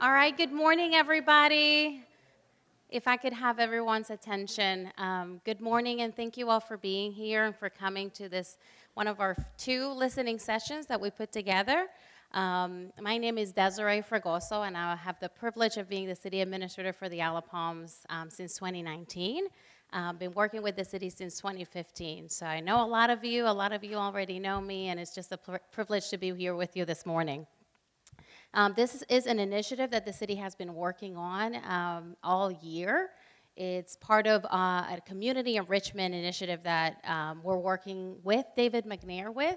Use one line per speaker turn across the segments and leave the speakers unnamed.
All right, good morning, everybody. If I could have everyone's attention, good morning, and thank you all for being here and for coming to this one of our two listening sessions that we put together. My name is Desiree Fragoso, and I have the privilege of being the city administrator for the Isle of Palms since 2019. Been working with the city since 2015, so I know a lot of you already know me, and it's just a privilege to be here with you this morning. This is an initiative that the city has been working on all year. It's part of a community enrichment initiative that we're working with David McNair with,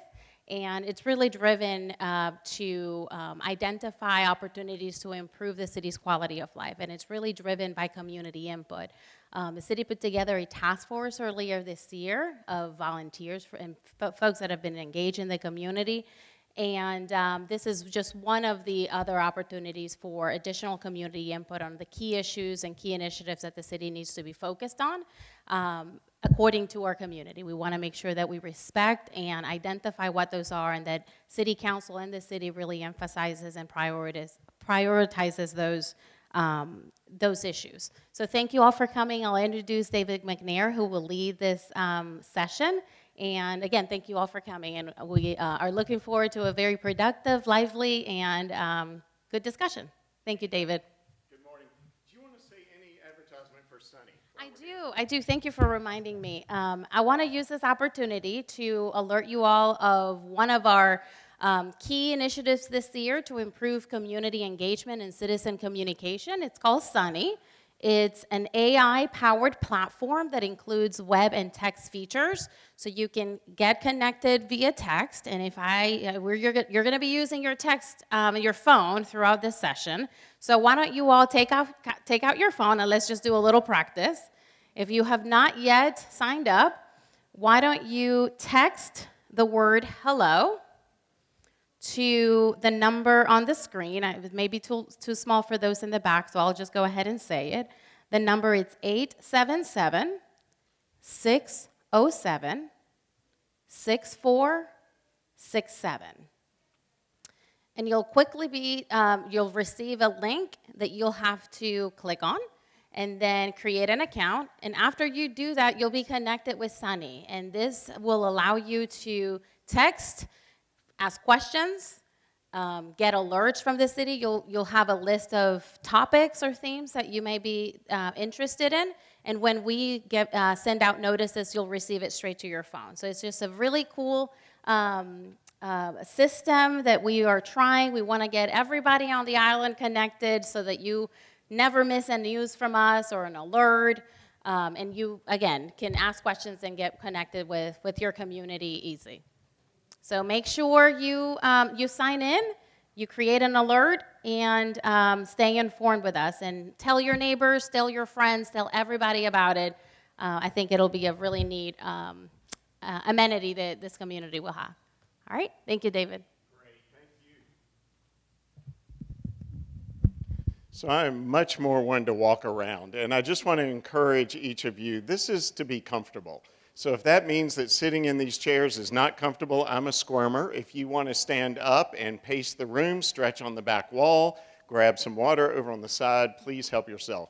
and it's really driven to identify opportunities to improve the city's quality of life, and it's really driven by community input. The city put together a task force earlier this year of volunteers and folks that have been engaged in the community. And this is just one of the other opportunities for additional community input on the key issues and key initiatives that the city needs to be focused on according to our community. We want to make sure that we respect and identify what those are, and that city council and the city really emphasizes and prioritizes those issues. So thank you all for coming. I'll introduce David McNair, who will lead this session. And again, thank you all for coming, and we are looking forward to a very productive, lively, and good discussion. Thank you, David.
Good morning. Do you want to say any advertisement for Sunny?
I do. Thank you for reminding me. I want to use this opportunity to alert you all of one of our key initiatives this year to improve community engagement and citizen communication. It's called Sunny. It's an AI-powered platform that includes web and text features, so you can get connected via text. And if you're going to be using your text, your phone throughout this session. So why don't you all take out your phone and let's just do a little practice. If you have not yet signed up, why don't you text the word hello to the number on the screen. It may be too small for those in the back, so I'll just go ahead and say it. The number is 877-607-6467. And you'll you'll receive a link that you'll have to click on and then create an account. And after you do that, you'll be connected with Sunny. And this will allow you to text, ask questions, get alerts from the city. You'll have a list of topics or themes that you may be interested in, and when we send out notices, you'll receive it straight to your phone. So it's just a really cool system that we are trying. We want to get everybody on the island connected so that you never miss a news from us or an alert, and you, again, can ask questions and get connected with your community easy. So make sure you sign in, you create an alert, and stay informed with us. And tell your neighbors, tell your friends, tell everybody about it. I think it'll be a really neat amenity that this community will have. All right, thank you, David.
Great, thank you. So I'm much more one to walk around, and I just want to encourage each of you, this is to be comfortable. So if that means that sitting in these chairs is not comfortable, I'm a squirmer. If you want to stand up and pace the room, stretch on the back wall, grab some water over on the side, please help yourself.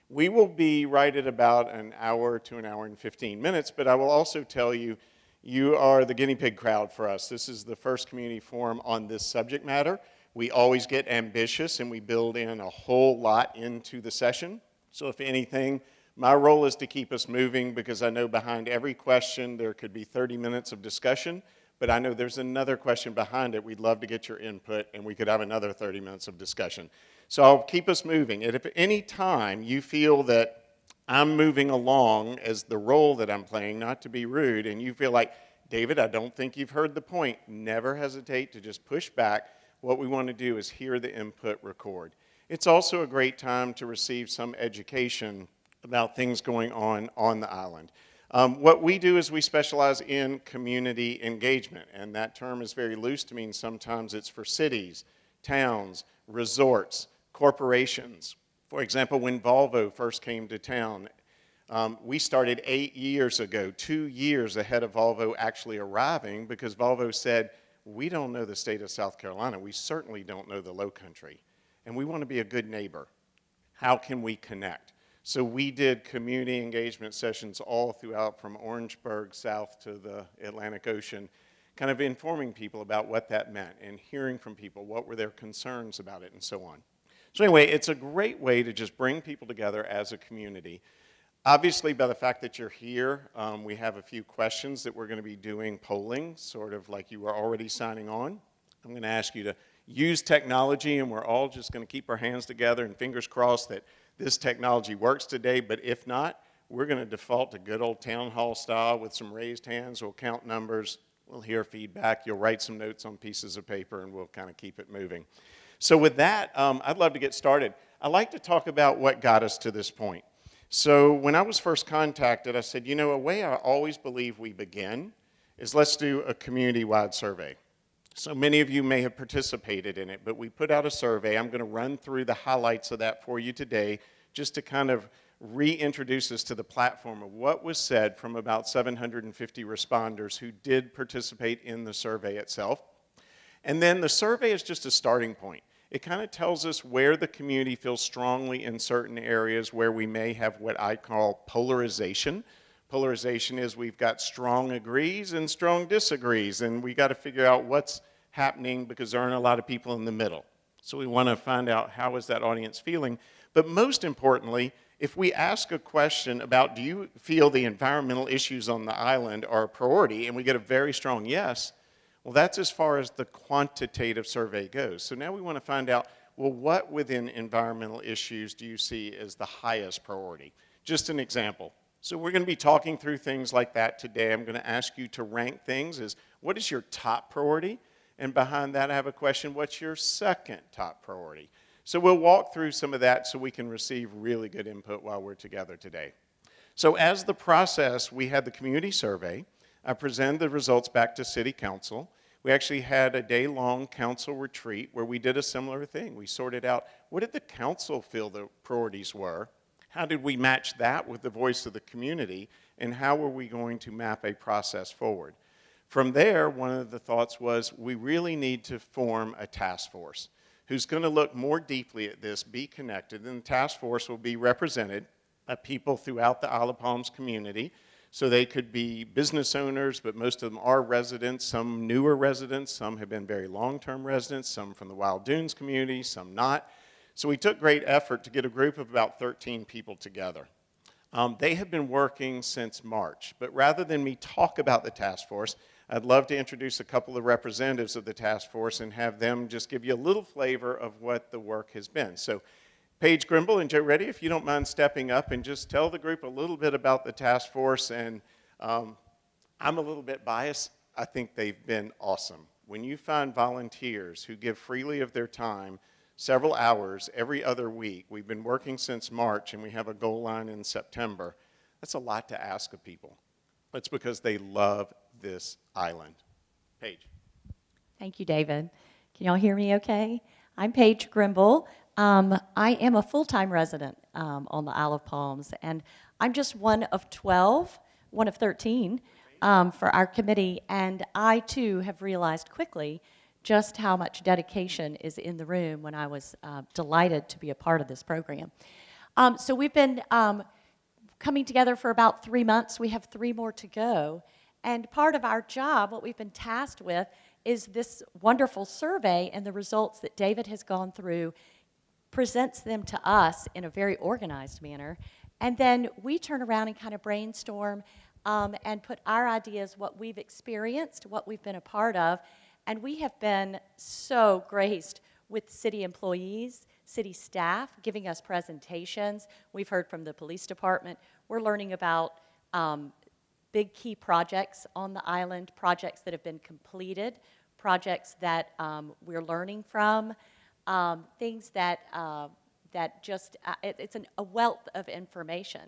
We will be right at about an hour to an hour and 15 minutes, but I will also tell you, you are the guinea pig crowd for us. This is the first community forum on this subject matter. We always get ambitious and we build in a whole lot into the session. So if anything, my role is to keep us moving, because I know behind every question there could be 30 minutes of discussion, but I know there's another question behind it. We'd love to get your input, and we could have another 30 minutes of discussion. So I'll keep us moving. And if at any time you feel that I'm moving along as the role that I'm playing, not to be rude, and you feel like, David, I don't think you've heard the point, never hesitate to just push back. What we want to do is hear the input, record. It's also a great time to receive some education about things going on the island. What we do is we specialize in community engagement, and that term is very loose to mean sometimes it's for cities, towns, resorts, corporations. For example, when Volvo first came to town, we started 8 years ago, 2 years ahead of Volvo actually arriving, because Volvo said, we don't know the state of South Carolina. We certainly don't know the Lowcountry. and we want to be a good neighbor. How can we connect? So we did community engagement sessions all throughout from Orangeburg south to the Atlantic Ocean, kind of informing people about what that meant and hearing from people what were their concerns about it and so on. So anyway, it's a great way to just bring people together as a community. Obviously, by the fact that you're here, we have a few questions that we're going to be doing polling, sort of like you were already signing on. I'm going to ask you to use technology, and we're all just going to keep our hands together and fingers crossed that this technology works today, but if not, we're going to default to good old town hall style with some raised hands. We'll count numbers, we'll hear feedback, you'll write some notes on pieces of paper, and we'll kind of keep it moving. So with that, I'd love to get started. I'd like to talk about what got us to this point. So when I was first contacted, I said, you know, a way I always believe we begin is let's do a community-wide survey. So many of you may have participated in it, but we put out a survey. I'm going to run through the highlights of that for you today just to kind of reintroduce us to the platform of what was said from about 750 responders who did participate in the survey itself. And then the survey is just a starting point. It kind of tells us where the community feels strongly in certain areas where we may have what I call polarization. Polarization is we've got strong agrees and strong disagrees, and we got to figure out what's happening because there aren't a lot of people in the middle. So we want to find out how is that audience feeling. But most importantly, if we ask a question about do you feel the environmental issues on the island are a priority, and we get a very strong yes, well, that's as far as the quantitative survey goes. So now we want to find out, well, what within environmental issues do you see as the highest priority? Just an example. So we're going to be talking through things like that today. I'm going to ask you to rank things as what is your top priority? And behind that, I have a question, what's your second top priority? So we'll walk through some of that so we can receive really good input while we're together today. So as the process, we had the community survey. I presented the results back to City Council. We actually had a day-long council retreat where we did a similar thing. We sorted out what did the council feel the priorities were, how did we match that with the voice of the community, and how were we going to map a process forward. From there, one of the thoughts was we really need to form a task force who's going to look more deeply at this, be connected, and the task force will be represented by people throughout the Isle of Palms community. So they could be business owners, but most of them are residents, some newer residents, some have been very long-term residents, some from the Wild Dunes community, some not. So we took great effort to get a group of about 13 people together. They have been working since March, but rather than me talk about the task force, I'd love to introduce a couple of representatives of the task force and have them just give you a little flavor of what the work has been. So Paige Grimble and Joe Reddy, if you don't mind stepping up and just tell the group a little bit about the task force. And I'm a little bit biased. I think they've been awesome. When you find volunteers who give freely of their time, several hours every other week, we've been working since March and we have a goal line in September, that's a lot to ask of people. It's because they love this island. Paige.
Thank you, David. Can y'all hear me okay? I'm Paige Grimble. I am a full-time resident on the Isle of Palms, and I'm just one of 13 for our committee, and I, too, have realized quickly just how much dedication is in the room when I was delighted to be a part of this program. So we've been coming together for about 3 months. We have 3 more to go, and part of our job, what we've been tasked with, is this wonderful survey, and the results that David has gone through presents them to us in a very organized manner, and then we turn around and kind of brainstorm and put our ideas, what we've experienced, what we've been a part of, and we have been so graced with city employees, city staff giving us presentations. We've heard from the police department. We're learning about big key projects on the island, projects that have been completed, projects that we're learning from, things that just, it's a wealth of information.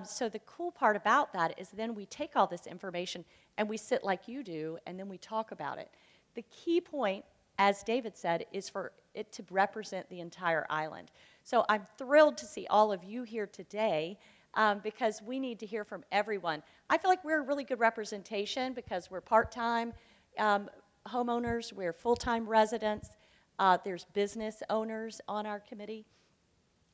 So the cool part about that is then we take all this information and we sit like you do, and then we talk about it. The key point, as David said, is for it to represent the entire island. So I'm thrilled to see all of you here today because we need to hear from everyone. I feel like we're a really good representation because we're part-time homeowners, we're full-time residents, There's business owners on our committee.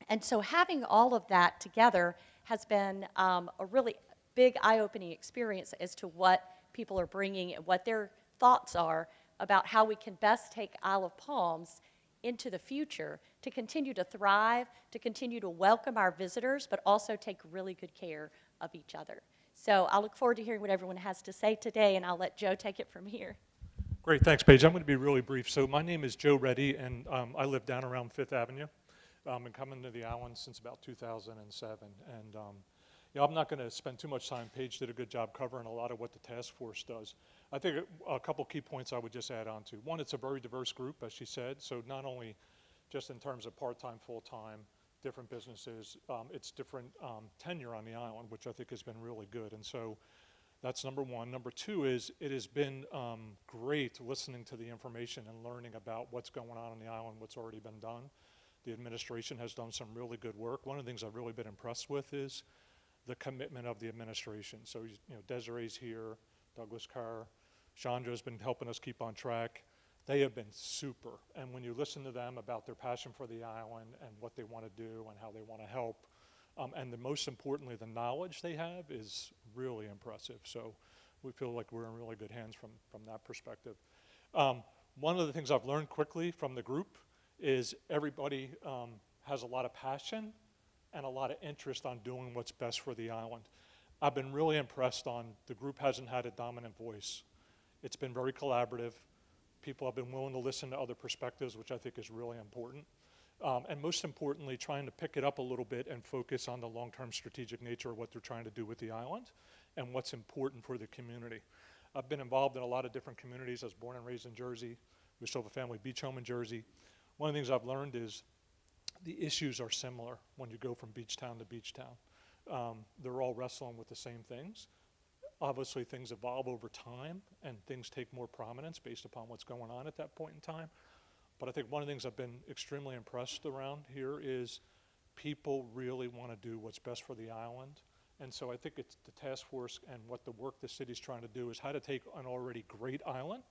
And so having all of that together has been a really big eye-opening experience as to what people are bringing and what their thoughts are about how we can best take Isle of Palms into the future to continue to thrive, to continue to welcome our visitors, but also take really good care of each other. So I look forward to hearing what everyone has to say today, and I'll let Joe take it from here.
Great, thanks, Paige. I'm going to be really brief. So my name is Joe Reddy, and I live down around Fifth Avenue. Been coming to the island since about 2007, and I'm not going to spend too much time. Paige did a good job covering a lot of what the task force does. I think a couple key points I would just add on to. One, it's a very diverse group, as she said, so not only just in terms of part-time, full-time, different businesses, it's different tenure on the island, which I think has been really good, and so that's number one. Number two is it has been great listening to the information and learning about what's going on the island, what's already been done. The administration has done some really good work. One of the things I've really been impressed with is the commitment of the administration. So, Desiree's here, Douglas Carr, Chandra's been helping us keep on track. They have been super. And when you listen to them about their passion for the island and what they want to do and how they want to help, and most importantly, the knowledge they have is really impressive. So we feel like we're in really good hands from that perspective. One of the things I've learned quickly from the group is everybody has a lot of passion and a lot of interest on doing what's best for the island. I've been really impressed on the group hasn't had a dominant voice. It's been very collaborative. People have been willing to listen to other perspectives, which I think is really important. And most importantly, trying to pick it up a little bit and focus on the long-term strategic nature of what they're trying to do with the island and what's important for the community. I've been involved in a lot of different communities. I was born and raised in Jersey. We still have a family beach home in Jersey. One of the things I've learned is the issues are similar when you go from beach town to beach town. They're all wrestling with the same things. Obviously, things evolve over time, and things take more prominence based upon what's going on at that point in time. But I think one of the things I've been extremely impressed around here is people really want to do what's best for the island. And so I think it's the task force and what the work the city's trying to do is how to take an already great island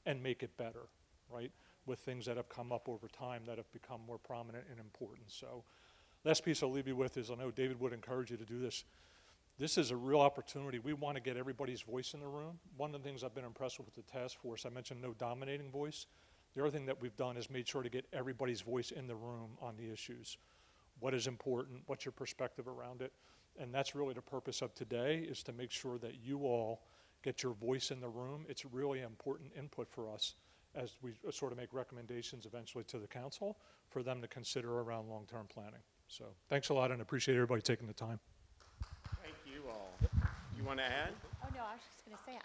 and make it better, right? With things that have come up over time that have become more prominent and important. So last piece I'll leave you with is I know David would encourage you to do this. This is a real opportunity. We want to get everybody's voice in the room. One of the things I've been impressed with the task force, I mentioned no dominating voice. The other thing that we've done is made sure to get everybody's voice in the room on the issues. What is important? What's your perspective around it? And that's really the purpose of today, is to make sure that you all get your voice in the room. It's really important input for us as we sort of make recommendations eventually to the council for them to consider around long-term planning. So thanks a lot, and appreciate everybody taking the time.
Thank you all. You want to add?
Oh, no, I was just going to say,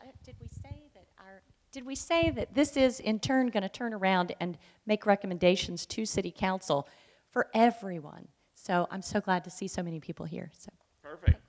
did we say that this is in turn going to turn around and make recommendations to City Council for everyone? So I'm so glad to see so many people here. So.
Perfect.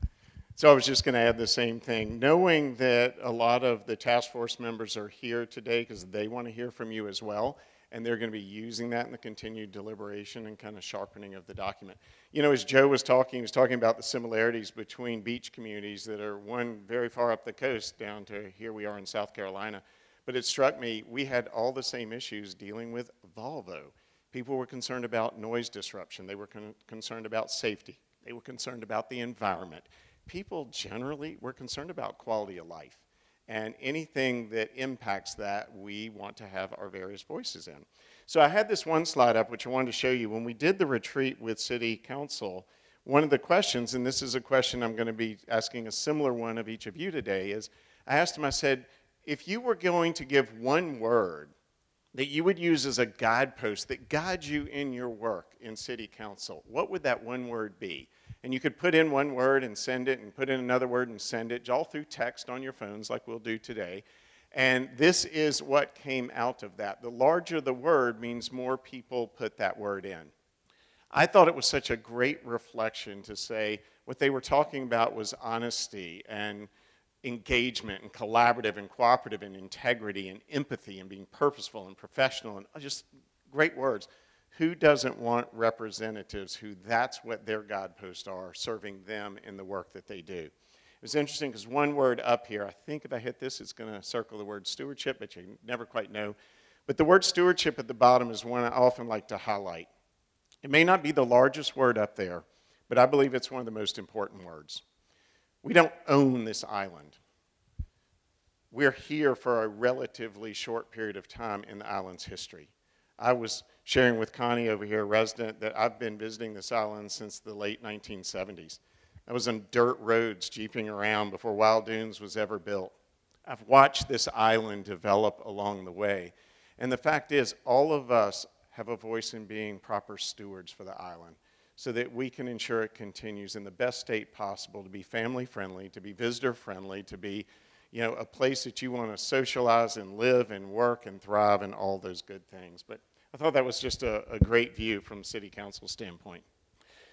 So I was just going to add the same thing. Knowing that a lot of the task force members are here today because they want to hear from you as well, and they're going to be using that in the continued deliberation and kind of sharpening of the document. As Joe was talking, he was talking about the similarities between beach communities that are one very far up the coast down to here we are in South Carolina. But it struck me, we had all the same issues dealing with Volvo. People were concerned about noise disruption. They were concerned about safety. They were concerned about the environment. People generally were concerned about quality of life. And anything that impacts that, we want to have our various voices in. So I had this one slide up, which I wanted to show you. When we did the retreat with City Council, one of the questions, and this is a question I'm going to be asking a similar one of each of you today, is I asked them, I said, if you were going to give one word that you would use as a guidepost that guides you in your work in City Council, what would that one word be? And you could put in one word and send it, and put in another word and send it, all through text on your phones like we'll do today. And this is what came out of that. The larger the word means more people put that word in. I thought it was such a great reflection to say what they were talking about was honesty and engagement and collaborative and cooperative and integrity and empathy and being purposeful and professional and just great words. Who doesn't want representatives who that's what their guideposts are, serving them in the work that they do? It was interesting because one word up here, I think if I hit this, it's going to circle the word stewardship, but you never quite know. But the word stewardship at the bottom is one I often like to highlight. It may not be the largest word up there, but I believe it's one of the most important words. We don't own this island. We're here for a relatively short period of time in the island's history. I was sharing with Connie over here, a resident, that I've been visiting this island since the late 1970s. I was on dirt roads jeeping around before Wild Dunes was ever built. I've watched this island develop along the way. And the fact is, all of us have a voice in being proper stewards for the island so that we can ensure it continues in the best state possible to be family friendly, to be visitor friendly, to be a place that you want to socialize and live and work and thrive and all those good things. But I thought that was just a great view from City Council standpoint.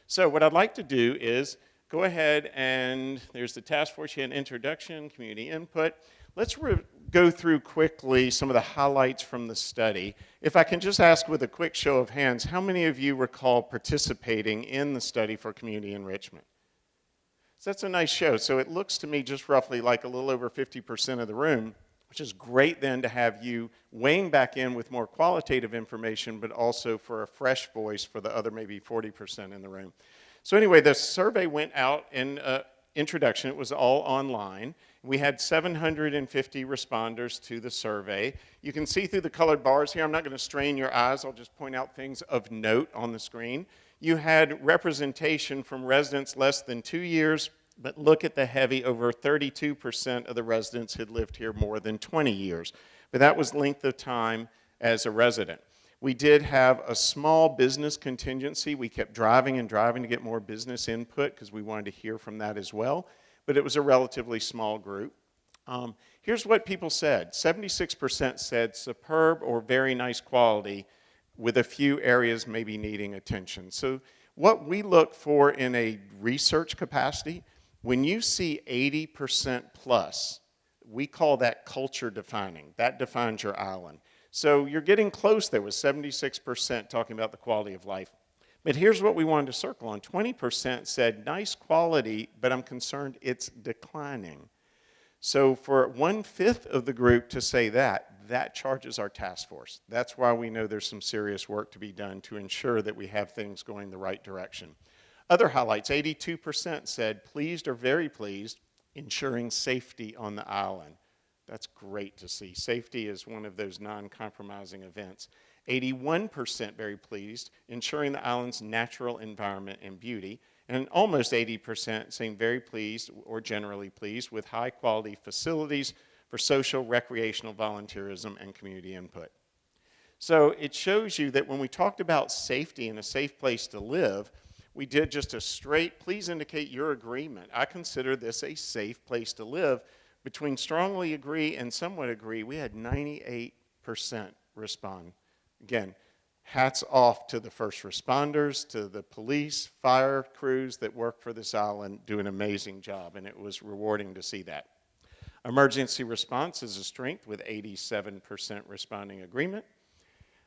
So what I'd like to do is go ahead and there's the task force. You had introduction, community input. Let's go through quickly some of the highlights from the study. If I can just ask with a quick show of hands, how many of you recall participating in the study for community enrichment? So that's a nice show. So it looks to me just roughly like a little over 50% of the room, which is great then to have you weighing back in with more qualitative information, but also for a fresh voice for the other maybe 40% in the room. So anyway, the survey went out in introduction. It was all online. We had 750 responders to the survey. You can see through the colored bars here. I'm not going to strain your eyes. I'll just point out things of note on the screen. You had representation from residents less than 2 years, but look at the heavy, over 32% of the residents had lived here more than 20 years. But that was length of time as a resident. We did have a small business contingency. We kept driving and driving to get more business input because we wanted to hear from that as well. But it was a relatively small group. Here's what people said. 76% said superb or very nice quality, with a few areas maybe needing attention. So what we look for in a research capacity, when you see 80% plus, we call that culture defining. That defines your island. So you're getting close there with 76% talking about the quality of life. But here's what we wanted to circle on. 20% said nice quality, but I'm concerned it's declining. So for 1/5 of the group to say that charges our task force. That's why we know there's some serious work to be done to ensure that we have things going the right direction. Other highlights, 82% said pleased or very pleased, ensuring safety on the island. That's great to see. Safety is one of those non-compromising events. 81% very pleased, ensuring the island's natural environment and beauty. And almost 80% saying very pleased or generally pleased with high-quality facilities for social, recreational volunteerism and community input. So it shows you that when we talked about safety and a safe place to live, we did just a straight, please indicate your agreement. I consider this a safe place to live. Between strongly agree and somewhat agree, we had 98% respond. Again, hats off to the first responders, to the police, fire crews that work for this island, do an amazing job, and it was rewarding to see that. Emergency response is a strength with 87% responding agreement.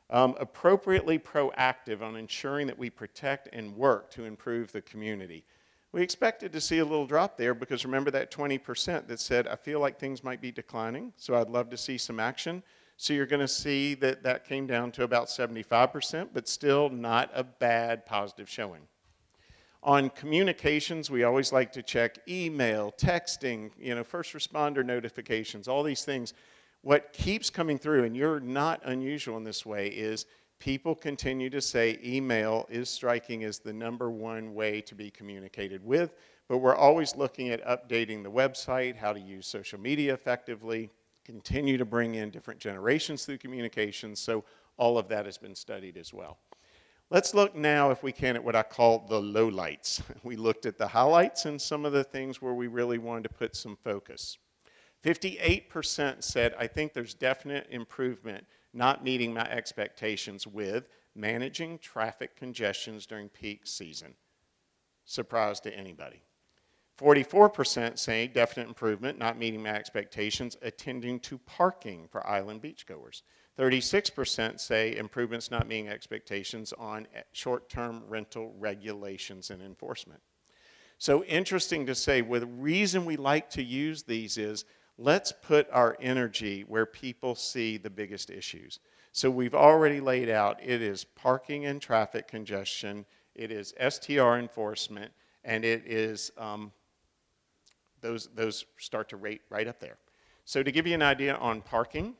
Appropriately proactive on ensuring that we protect and work to improve the community. We expected to see a little drop there because remember that 20% that said, I feel like things might be declining, so I'd love to see some action. So you're going to see that that came down to about 75%, but still not a bad positive showing. On communications, we always like to check email, texting, first responder notifications, all these things. What keeps coming through, and you're not unusual in this way, is people continue to say email is striking as the #1 way to be communicated with, but we're always looking at updating the website, how to use social media effectively, continue to bring in different generations through communications, so all of that has been studied as well. Let's look now, if we can, at what I call the lowlights. We looked at the highlights and some of the things where we really wanted to put some focus. 58% said, I think there's definite improvement not meeting my expectations with managing traffic congestions during peak season. Surprise to anybody. 44% saying definite improvement, not meeting my expectations, attending to parking for island beachgoers. 36% say improvements not meeting expectations on short-term rental regulations and enforcement. So interesting to say, the reason we like to use these is let's put our energy where people see the biggest issues. So we've already laid out, it is parking and traffic congestion, it is STR enforcement, and it is, those start to rate right up there. So to give you an idea on parking,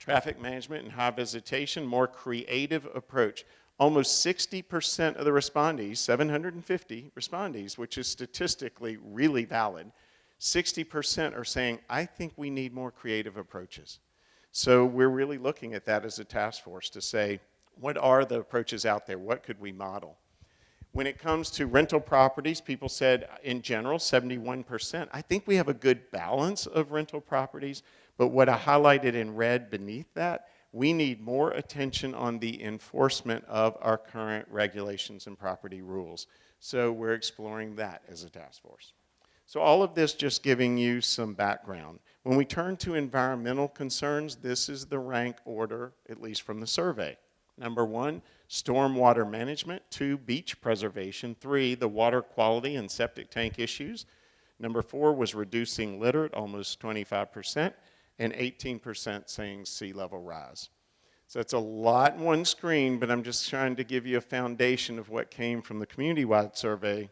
traffic management and high visitation, more creative approach. Almost 60% of the respondees, 750 respondees, which is statistically really valid, 60% are saying, I think we need more creative approaches. So we're really looking at that as a task force to say, what are the approaches out there? What could we model? When it comes to rental properties, people said, in general, 71%. I think we have a good balance of rental properties, but what I highlighted in red beneath that, we need more attention on the enforcement of our current regulations and property rules. So we're exploring that as a task force. So all of this just giving you some background. When we turn to environmental concerns, this is the rank order, at least from the survey. Number 1, stormwater management. 2, beach preservation. 3, the water quality and septic tank issues. Number 4 was reducing litter at almost 25%, and 18% saying sea level rise. So it's a lot in one screen, but I'm just trying to give you a foundation of what came from the community-wide survey,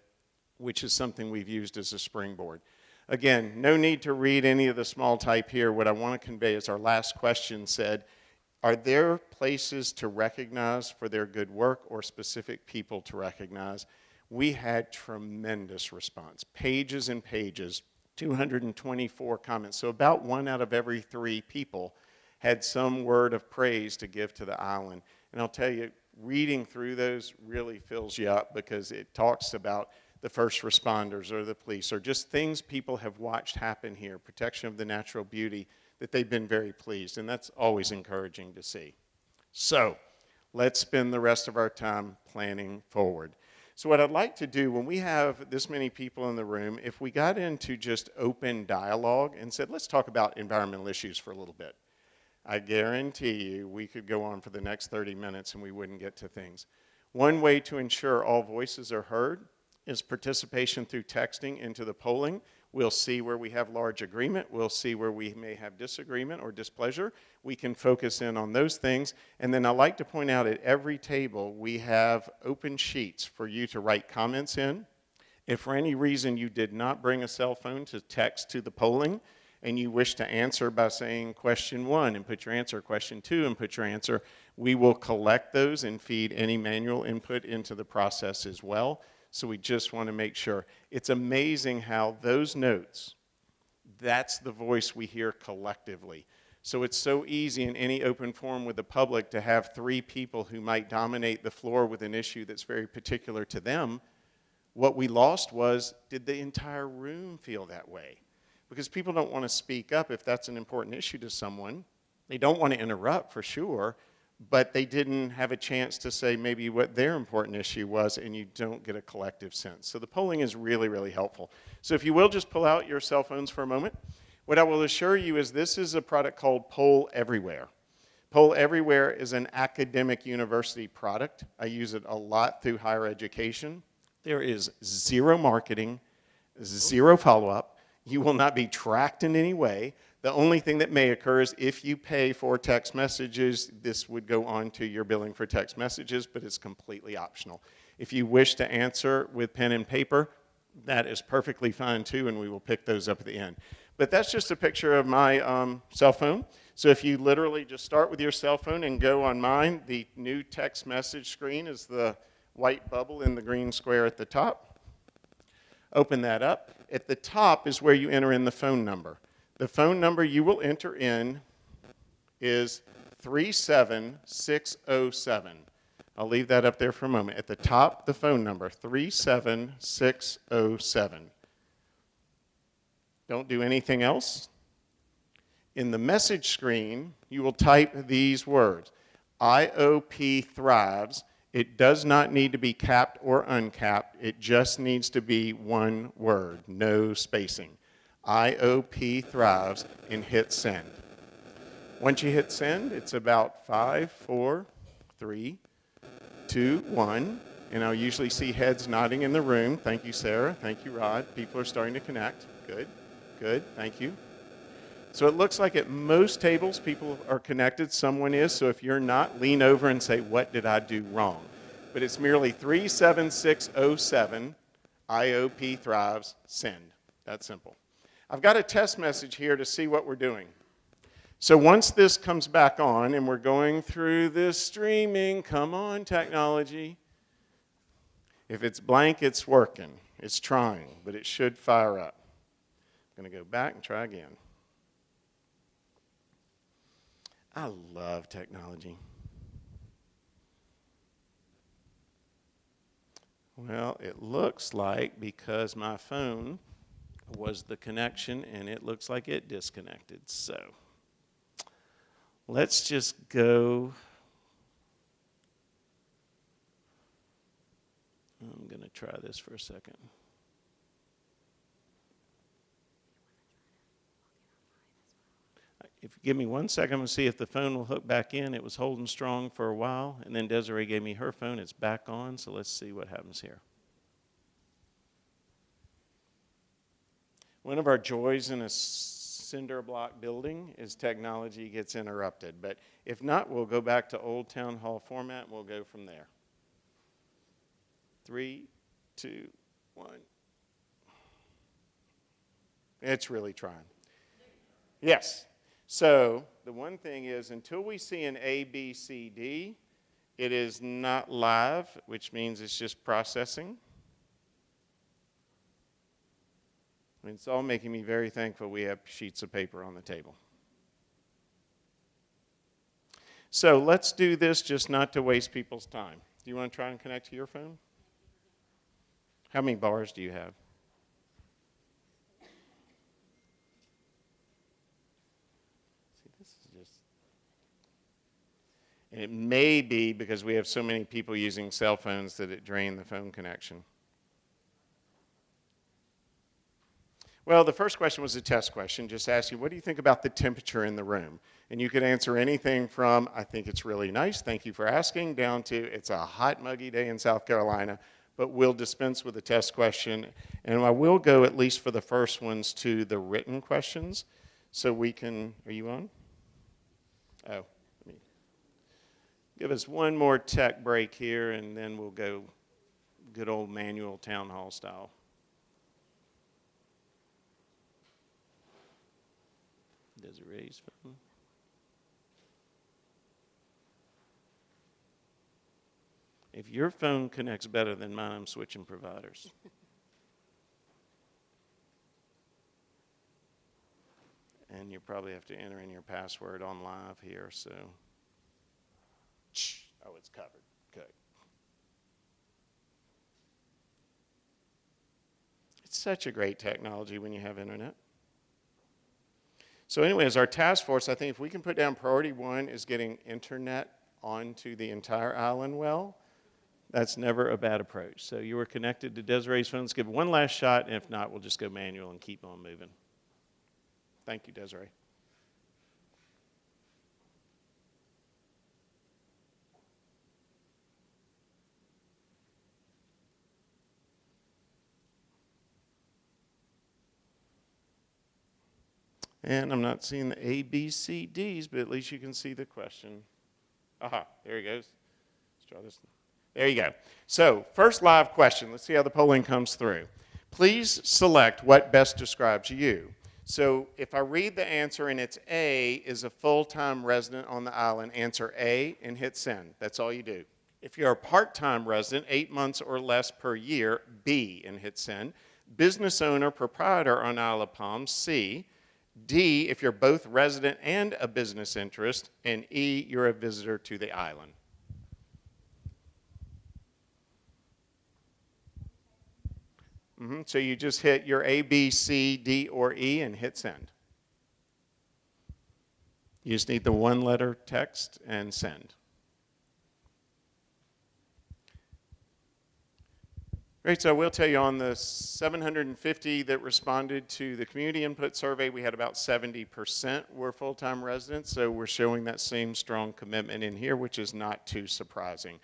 which is something we've used as a springboard. Again, no need to read any of the small type here. What I want to convey is our last question said, are there places to recognize for their good work or specific people to recognize? We had tremendous response, pages and pages, 224 comments. So about 1 out of every 3 people had some word of praise to give to the island. And I'll tell you, reading through those really fills you up because it talks about the first responders or the police or just things people have watched happen here, protection of the natural beauty, that they've been very pleased, and that's always encouraging to see. So let's spend the rest of our time planning forward. So what I'd like to do, when we have this many people in the room, if we got into just open dialogue and said, let's talk about environmental issues for a little bit, I guarantee you we could go on for the next 30 minutes and we wouldn't get to things. One way to ensure all voices are heard is participation through texting into the polling. We'll see where we have large agreement. We'll see where we may have disagreement or displeasure. We can focus in on those things. And then I like to point out at every table, we have open sheets for you to write comments in. If for any reason you did not bring a cell phone to text to the polling, and you wish to answer by saying question 1 and put your answer, question 2 and put your answer, we will collect those and feed any manual input into the process as well. So we just want to make sure. It's amazing how those notes, that's the voice we hear collectively. So it's so easy in any open forum with the public to have 3 people who might dominate the floor with an issue that's very particular to them. What we lost was, did the entire room feel that way? Because people don't want to speak up if that's an important issue to someone. They don't want to interrupt for sure, but they didn't have a chance to say maybe what their important issue was, and you don't get a collective sense. So the polling is really, really helpful. So if you will, just pull out your cell phones for a moment. What I will assure you is this is a product called Poll Everywhere. Poll Everywhere is an academic university product. I use it a lot through higher education. There is 0 marketing, 0 follow-up. You will not be tracked in any way. The only thing that may occur is if you pay for text messages, this would go on to your billing for text messages, but it's completely optional. If you wish to answer with pen and paper, that is perfectly fine too, and we will pick those up at the end. But that's just a picture of my cell phone. So if you literally just start with your cell phone and go on mine, the new text message screen is the white bubble in the green square at the top. Open that up. At the top is where you enter in the phone number. The phone number you will enter in is 37607. I'll leave that up there for a moment. At the top, the phone number, 37607. Don't do anything else. In the message screen, you will type these words. IOP thrives. It does not need to be capped or uncapped. It just needs to be one word, no spacing. IOP thrives, and hit send. Once you hit send, it's about 5, 4, 3, 2, 1, and I'll usually see heads nodding in the room. Thank you, Sarah. Thank you, Rod. People are starting to connect. Good, good, thank you. So it looks like at most tables people are connected, someone is, so if you're not, lean over and say, what did I do wrong? But it's merely 37607, IOP Thrives, send. That's simple. I've got a test message here to see what we're doing. So once this comes back on and we're going through this streaming, come on technology. If it's blank, it's working. It's trying, but it should fire up. I'm going to go back and try again. I love technology. Well, it looks like because my phone was the connection and it looks like it disconnected. So let's just go. I'm going to try this for a second. If you give me 1 second, I'm going to see if the phone will hook back in. It was holding strong for a while, and then Desiree gave me her phone. It's back on, so let's see what happens here. One of our joys in a cinder block building is technology gets interrupted. But if not, we'll go back to old town hall format, and we'll go from there. 3, 2, 1. It's really trying. Yes. So the one thing is, until we see an A, B, C, D, it is not live, which means it's just processing. And it's all making me very thankful we have sheets of paper on the table. So let's do this just not to waste people's time. Do you want to try and connect to your phone? How many bars do you have? It may be because we have so many people using cell phones that it drained the phone connection. Well, the first question was a test question, just asking, what do you think about the temperature in the room? And you could answer anything from, I think it's really nice, thank you for asking, down to, it's a hot, muggy day in South Carolina, but we'll dispense with the test question. And I will go, at least for the first ones, to the written questions. So we can, are you on? Oh. Give us one more tech break here, and then we'll go good old manual town hall style. Desiree's phone. If your phone connects better than mine, I'm switching providers. And you probably have to enter in your password on live here, so. Oh, it's covered. Good. It's such a great technology when you have internet. So anyways, our task force, I think if we can put down priority 1 is getting internet onto the entire island well, that's never a bad approach. So you were connected to Desiree's phone. Let's give it one last shot, and if not, we'll just go manual and keep on moving. Thank you, Desiree. And I'm not seeing the A, B, C, Ds, but at least you can see the question. Aha, there he goes. Let's try this. There you go. So, first live question. Let's see how the polling comes through. Please select what best describes you. So, if I read the answer and it's A, is a full-time resident on the island, answer A and hit send. That's all you do. If you're a part-time resident, 8 months or less per year, B and hit send. Business owner, proprietor on Isle of Palms, C. D, if you're both resident and a business interest, and E, you're a visitor to the island. So you just hit your A, B, C, D, or E and hit send. You just need the one-letter text and send. Great, so I will tell you on the 750 that responded to the community input survey, we had about 70% were full-time residents, so we're showing that same strong commitment in here, which is not too surprising.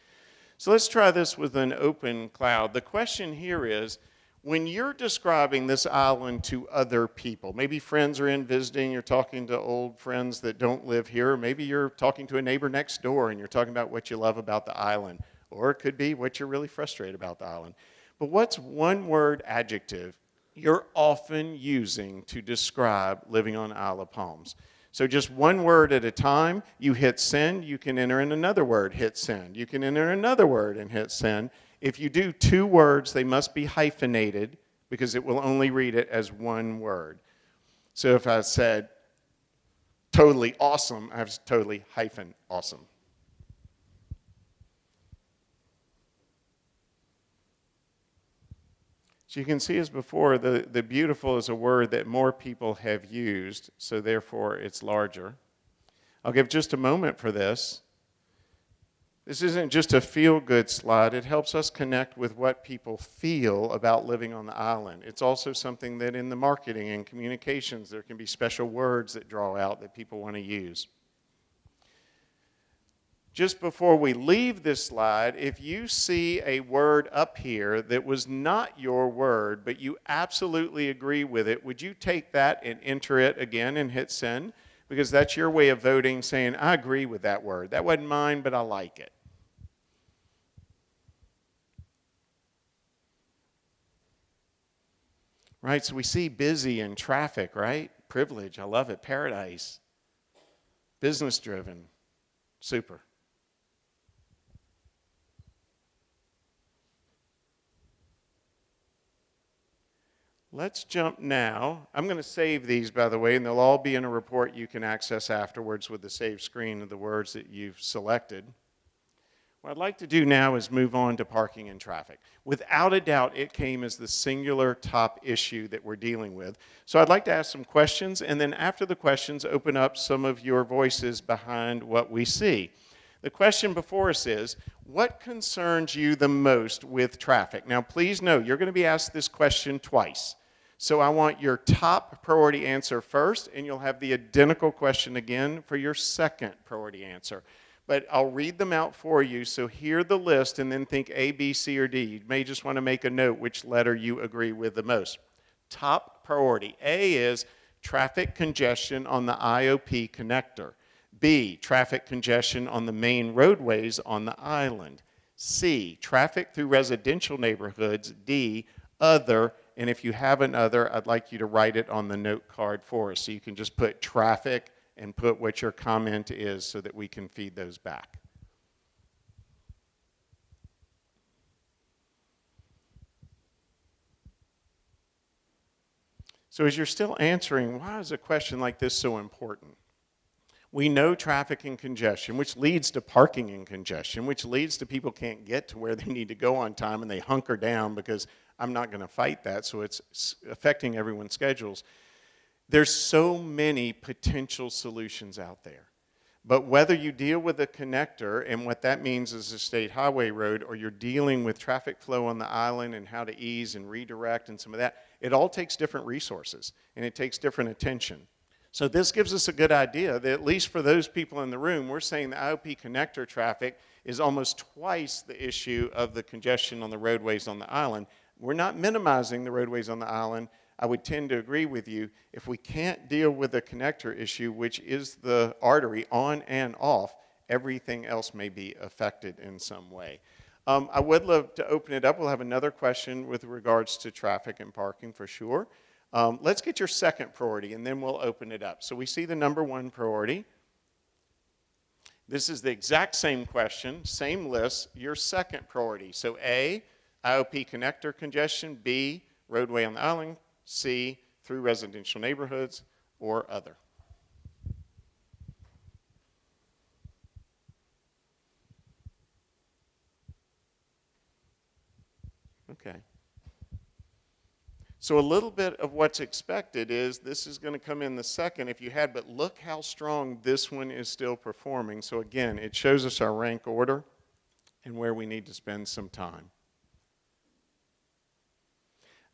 So let's try this with an open cloud. The question here is, When you're describing this island to other people, maybe friends are in visiting, you're talking to old friends that don't live here, or maybe you're talking to a neighbor next door and you're talking about what you love about the island, or it could be what you're really frustrated about the island. But what's one word adjective you're often using to describe living on Isle of Palms? So just one word at a time, you hit send, you can enter in another word, hit send. You can enter another word and hit send. If you do two words, they must be hyphenated because it will only read it as one word. So if I said totally awesome, I have totally hyphen awesome. So you can see as before, the beautiful is a word that more people have used, so therefore it's larger. I'll give just a moment for this. This isn't just a feel-good slide. It helps us connect with what people feel about living on the island. It's also something that in the marketing and communications, there can be special words that draw out that people want to use. Just before we leave this slide, if you see a word up here that was not your word, but you absolutely agree with it, would you take that and enter it again and hit send? Because that's your way of voting, saying, I agree with that word. That wasn't mine, but I like it. Right, so we see busy and traffic, right? Privilege, I love it. Paradise. Business driven. Super. Let's jump now. I'm going to save these, by the way, and they'll all be in a report you can access afterwards with the save screen of the words that you've selected. What I'd like to do now is move on to parking and traffic. Without a doubt, it came as the singular top issue that we're dealing with. So I'd like to ask some questions, and then after the questions, open up some of your voices behind what we see. The question before us is, what concerns you the most with traffic? Now, please know, you're going to be asked this question twice. So I want your top priority answer first, and you'll have the identical question again for your second priority answer. But I'll read them out for you, so hear the list and then think A, B, C, or D. You may just want to make a note which letter you agree with the most. Top priority. A is traffic congestion on the IOP connector. B, traffic congestion on the main roadways on the island. C, traffic through residential neighborhoods. D, other. And if you have an other, I'd like you to write it on the note card for us. So you can just put traffic and put what your comment is so that we can feed those back. So as you're still answering, why is a question like this so important? We know traffic and congestion, which leads to parking and congestion, which leads to people can't get to where they need to go on time and they hunker down because I'm not going to fight that, so it's affecting everyone's schedules. There's so many potential solutions out there. But whether you deal with a connector, and what that means is a state highway road, or you're dealing with traffic flow on the island and how to ease and redirect and some of that, it all takes different resources, and it takes different attention. So this gives us a good idea that at least for those people in the room, we're saying the IOP connector traffic is almost twice the issue of the congestion on the roadways on the island. We're not minimizing the roadways on the island. I would tend to agree with you. If we can't deal with the connector issue, which is the artery on and off, everything else may be affected in some way. I would love to open it up. We'll have another question with regards to traffic and parking for sure. Let's get your second priority, and then we'll open it up. So we see the number one priority. This is the exact same question, same list, your second priority. So A, IOP connector congestion. B, roadway on the island. C, through residential neighborhoods, or other. Okay. So a little bit of what's expected is this is going to come in the second if you had, but look how strong this one is still performing. So again, it shows us our rank order and where we need to spend some time.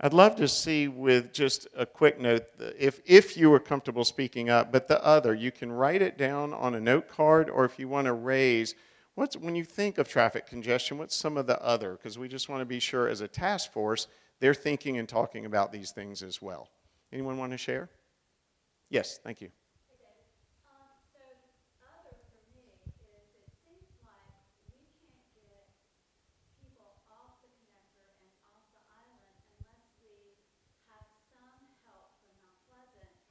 I'd love to see with just a quick note, if you were comfortable speaking up, but the other, you can write it down on a note card, or if you want to raise, when you think of traffic congestion, what's some of the other? Because we just want to be sure as a task force, they're thinking and talking about these things as well. Anyone want to share? Yes, thank you.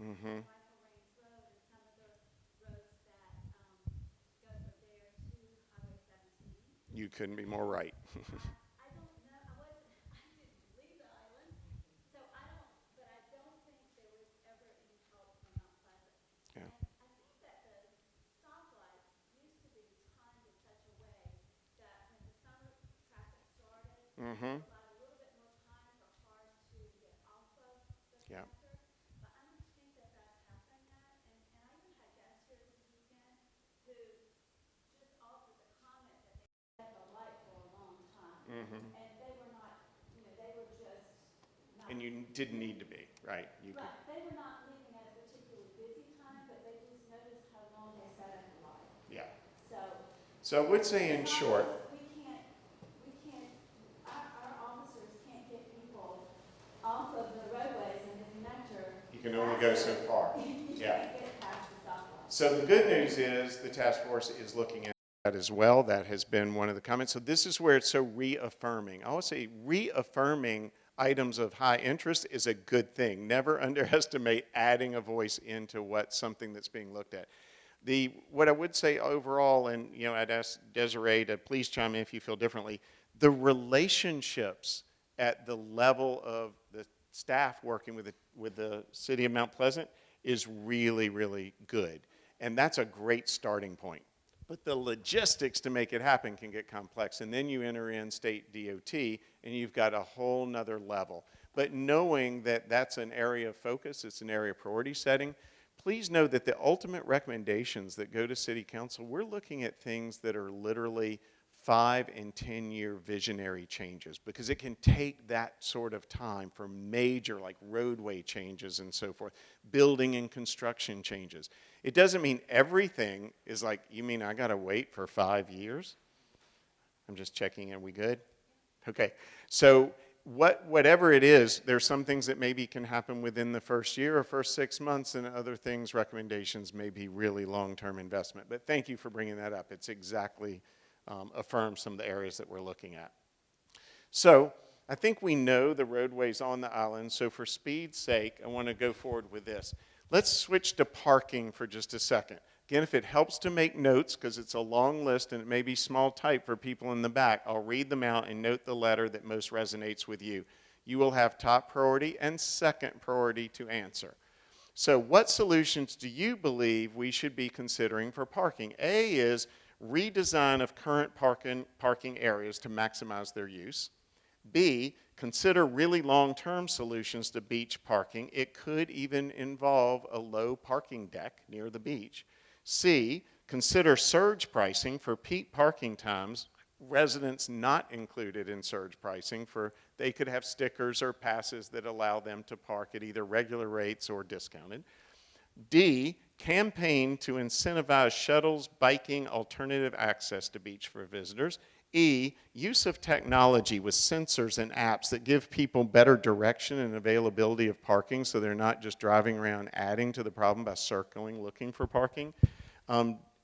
Mm-hmm. You couldn't be more right. Yeah. Mm-hmm. Yeah. Mm-hmm. And you didn't need to be, right? You could. Yeah. So I would say in short, you can only go so far. Yeah. So the good news is the task force is looking at that as well. That has been one of the comments. So this is where it's so reaffirming. I always say reaffirming items of high interest is a good thing. Never underestimate adding a voice into something that's being looked at. What I would say overall, and I'd ask Desiree to please chime in if you feel differently, the relationships at the level of the staff working with the city of Mount Pleasant is really, really good. And that's a great starting point. But the logistics to make it happen can get complex. And then you enter in state DOT, and you've got a whole nother level. But knowing that that's an area of focus, it's an area of priority setting, please know that the ultimate recommendations that go to City Council, we're looking at things that are literally 5 and 10-year visionary changes, because it can take that sort of time for major like roadway changes and so forth, building and construction changes. It doesn't mean everything is like, you mean I gotta wait for 5 years? I'm just checking, are we good? Okay, so whatever it is, there's some things that maybe can happen within the first year or first 6 months, and other things, recommendations may be really long-term investment. But thank you for bringing that up. It's exactly affirms some of the areas that we're looking at. So I think we know the roadways on the island, so for speed's sake, I want to go forward with this. Let's switch to parking for just a second. Again, if it helps to make notes, because it's a long list and it may be small type for people in the back, I'll read them out and note the letter that most resonates with you. You will have top priority and second priority to answer. So what solutions do you believe we should be considering for parking? A is redesign of current parking areas to maximize their use. B, consider really long-term solutions to beach parking. It could even involve a low parking deck near the beach. C, consider surge pricing for peak parking times. Residents not included in surge pricing, they could have stickers or passes that allow them to park at either regular rates or discounted. D, campaign to incentivize shuttles, biking, alternative access to beach for visitors. E, use of technology with sensors and apps that give people better direction and availability of parking, so they're not just driving around adding to the problem by circling looking for parking.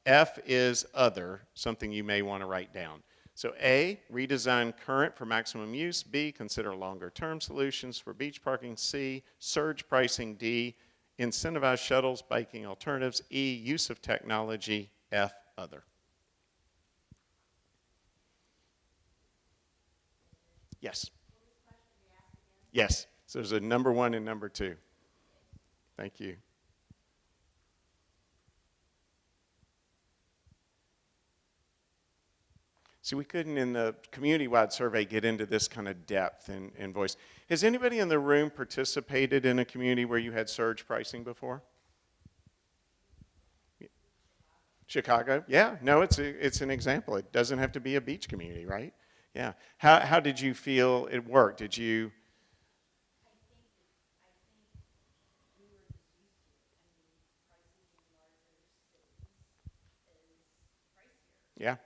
F is other, something you may want to write down. So A, redesign current for maximum use. B, consider longer term solutions for beach parking. C, surge pricing. D, incentivize shuttles, biking alternatives. E, use of technology. F, other. Yes. Yes. So there's a number 1 and number 2. Thank you. See, we couldn't in the community-wide survey get into this kind of depth and voice. Has anybody in the room participated in a community where you had surge pricing before? Chicago? Yeah, no, it's an example. It doesn't have to be a beach community, right? Yeah. How did you feel it worked? Did you? Yeah.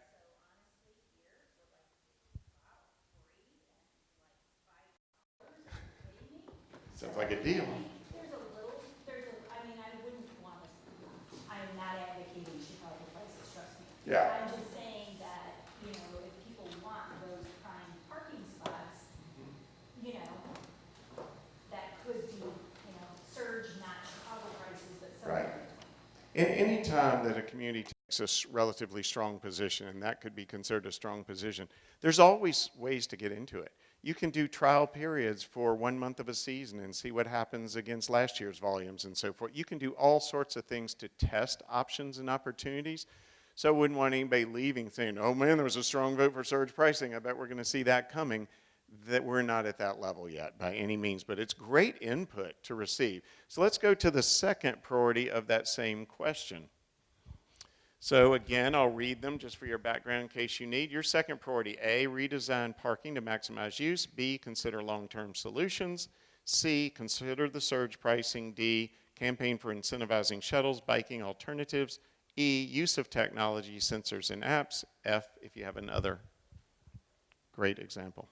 Sounds like a deal.
I mean, I wouldn't want to, I am not advocating Chicago prices, trust me.
Yeah.
I'm just saying that, you know, if people want those prime parking spots, you know, that could be, you know, surge, not Chicago prices, but something.
Right. And any time that a community takes a relatively strong position, and that could be considered a strong position, there's always ways to get into it. You can do trial periods for 1 month of a season and see what happens against last year's volumes and so forth. You can do all sorts of things to test options and opportunities. So I wouldn't want anybody leaving saying, oh man, there was a strong vote for surge pricing. I bet we're going to see that coming. That we're not at that level yet by any means, but it's great input to receive. So let's go to the second priority of that same question. So again, I'll read them just for your background in case you need. Your second priority: A, redesign parking to maximize use. B, consider long-term solutions. C, consider the surge pricing. D, campaign for incentivizing shuttles, biking alternatives. E, use of technology, sensors, and apps. F, if you have another great example.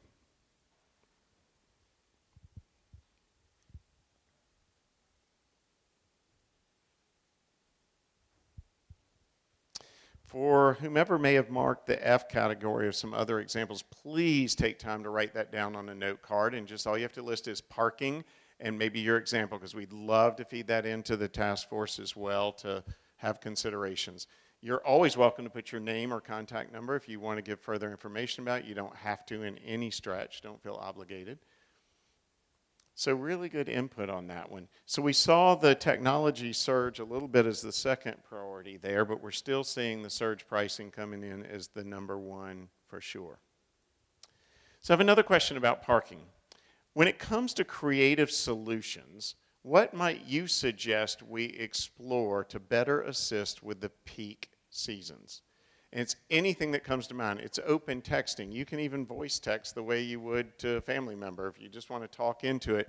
For whomever may have marked the F category of some other examples, please take time to write that down on a note card, and just all you have to list is parking and maybe your example, because we'd love to feed that into the task force as well to have considerations. You're always welcome to put your name or contact number if you want to give further information about it. You don't have to in any stretch. Don't feel obligated. So really good input on that one. So we saw the technology surge a little bit as the second priority there, but we're still seeing the surge pricing coming in as the number one for sure. So I have another question about parking. When it comes to creative solutions, what might you suggest we explore to better assist with the peak seasons? And it's anything that comes to mind. It's open texting. You can even voice text the way you would to a family member if you just want to talk into it.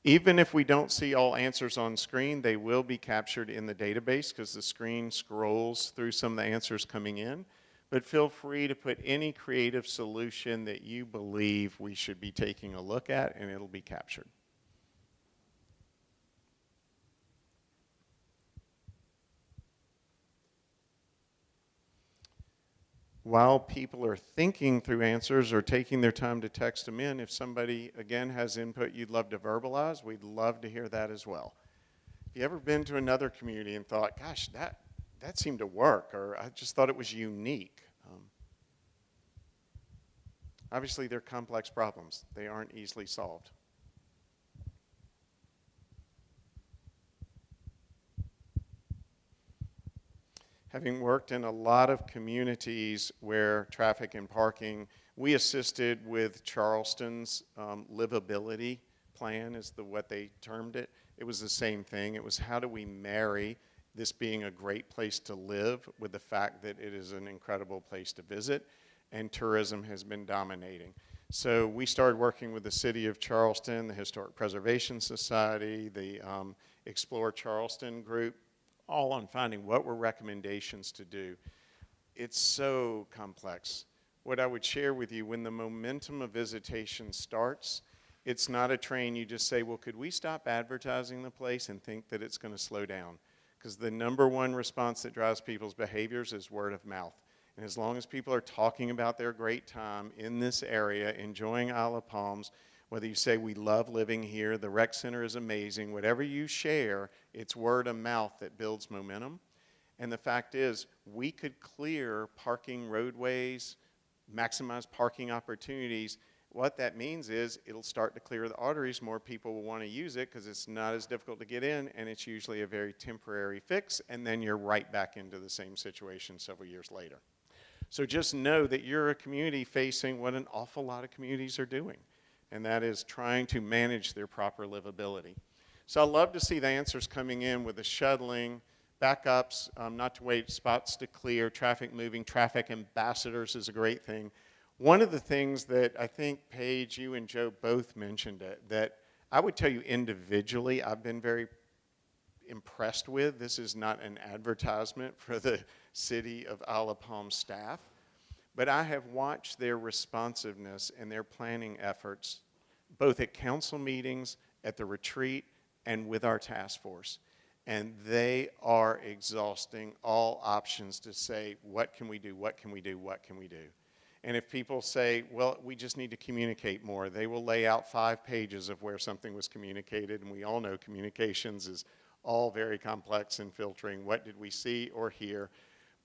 Even if we don't see all answers on screen, they will be captured in the database because the screen scrolls through some of the answers coming in. But feel free to put any creative solution that you believe we should be taking a look at, and it'll be captured. While people are thinking through answers or taking their time to text them in, if somebody, again, has input you'd love to verbalize, we'd love to hear that as well. If you ever been to another community and thought, gosh, that seemed to work, or I just thought it was unique. Obviously, they're complex problems. They aren't easily solved. Having worked in a lot of communities where traffic and parking, we assisted with Charleston's livability plan is what they termed it. It was the same thing. It was how do we marry this being a great place to live with the fact that it is an incredible place to visit, and tourism has been dominating. So we started working with the City of Charleston, the Historic Preservation Society, the Explore Charleston group, all on finding what were recommendations to do. It's so complex. What I would share with you, when the momentum of visitation starts, it's not a train you just say, well, could we stop advertising the place and think that it's going to slow down? Because the number one response that drives people's behaviors is word of mouth. And as long as people are talking about their great time in this area, enjoying Isle of Palms, whether you say we love living here, the rec center is amazing, whatever you share, it's word of mouth that builds momentum. And the fact is, we could clear parking roadways, maximize parking opportunities. What that means is it'll start to clear the arteries. More people will want to use it because it's not as difficult to get in, and it's usually a very temporary fix, and then you're right back into the same situation several years later. So just know that you're a community facing what an awful lot of communities are doing, and that is trying to manage their proper livability. So I love to see the answers coming in with the shuttling, backups, not to wait, spots to clear, traffic moving, traffic ambassadors is a great thing. One of the things that I think Paige, you and Joe both mentioned it, that I would tell you individually I've been very impressed with. This is not an advertisement for the City of Isle of Palms staff, but I have watched their responsiveness and their planning efforts, both at council meetings at the retreat and with our task force. And they are exhausting all options to say, what can we do, what can we do, what can we do? And if people say, well, we just need to communicate more, they will lay out 5 pages of where something was communicated, and we all know communications is all very complex in filtering what did we see or hear.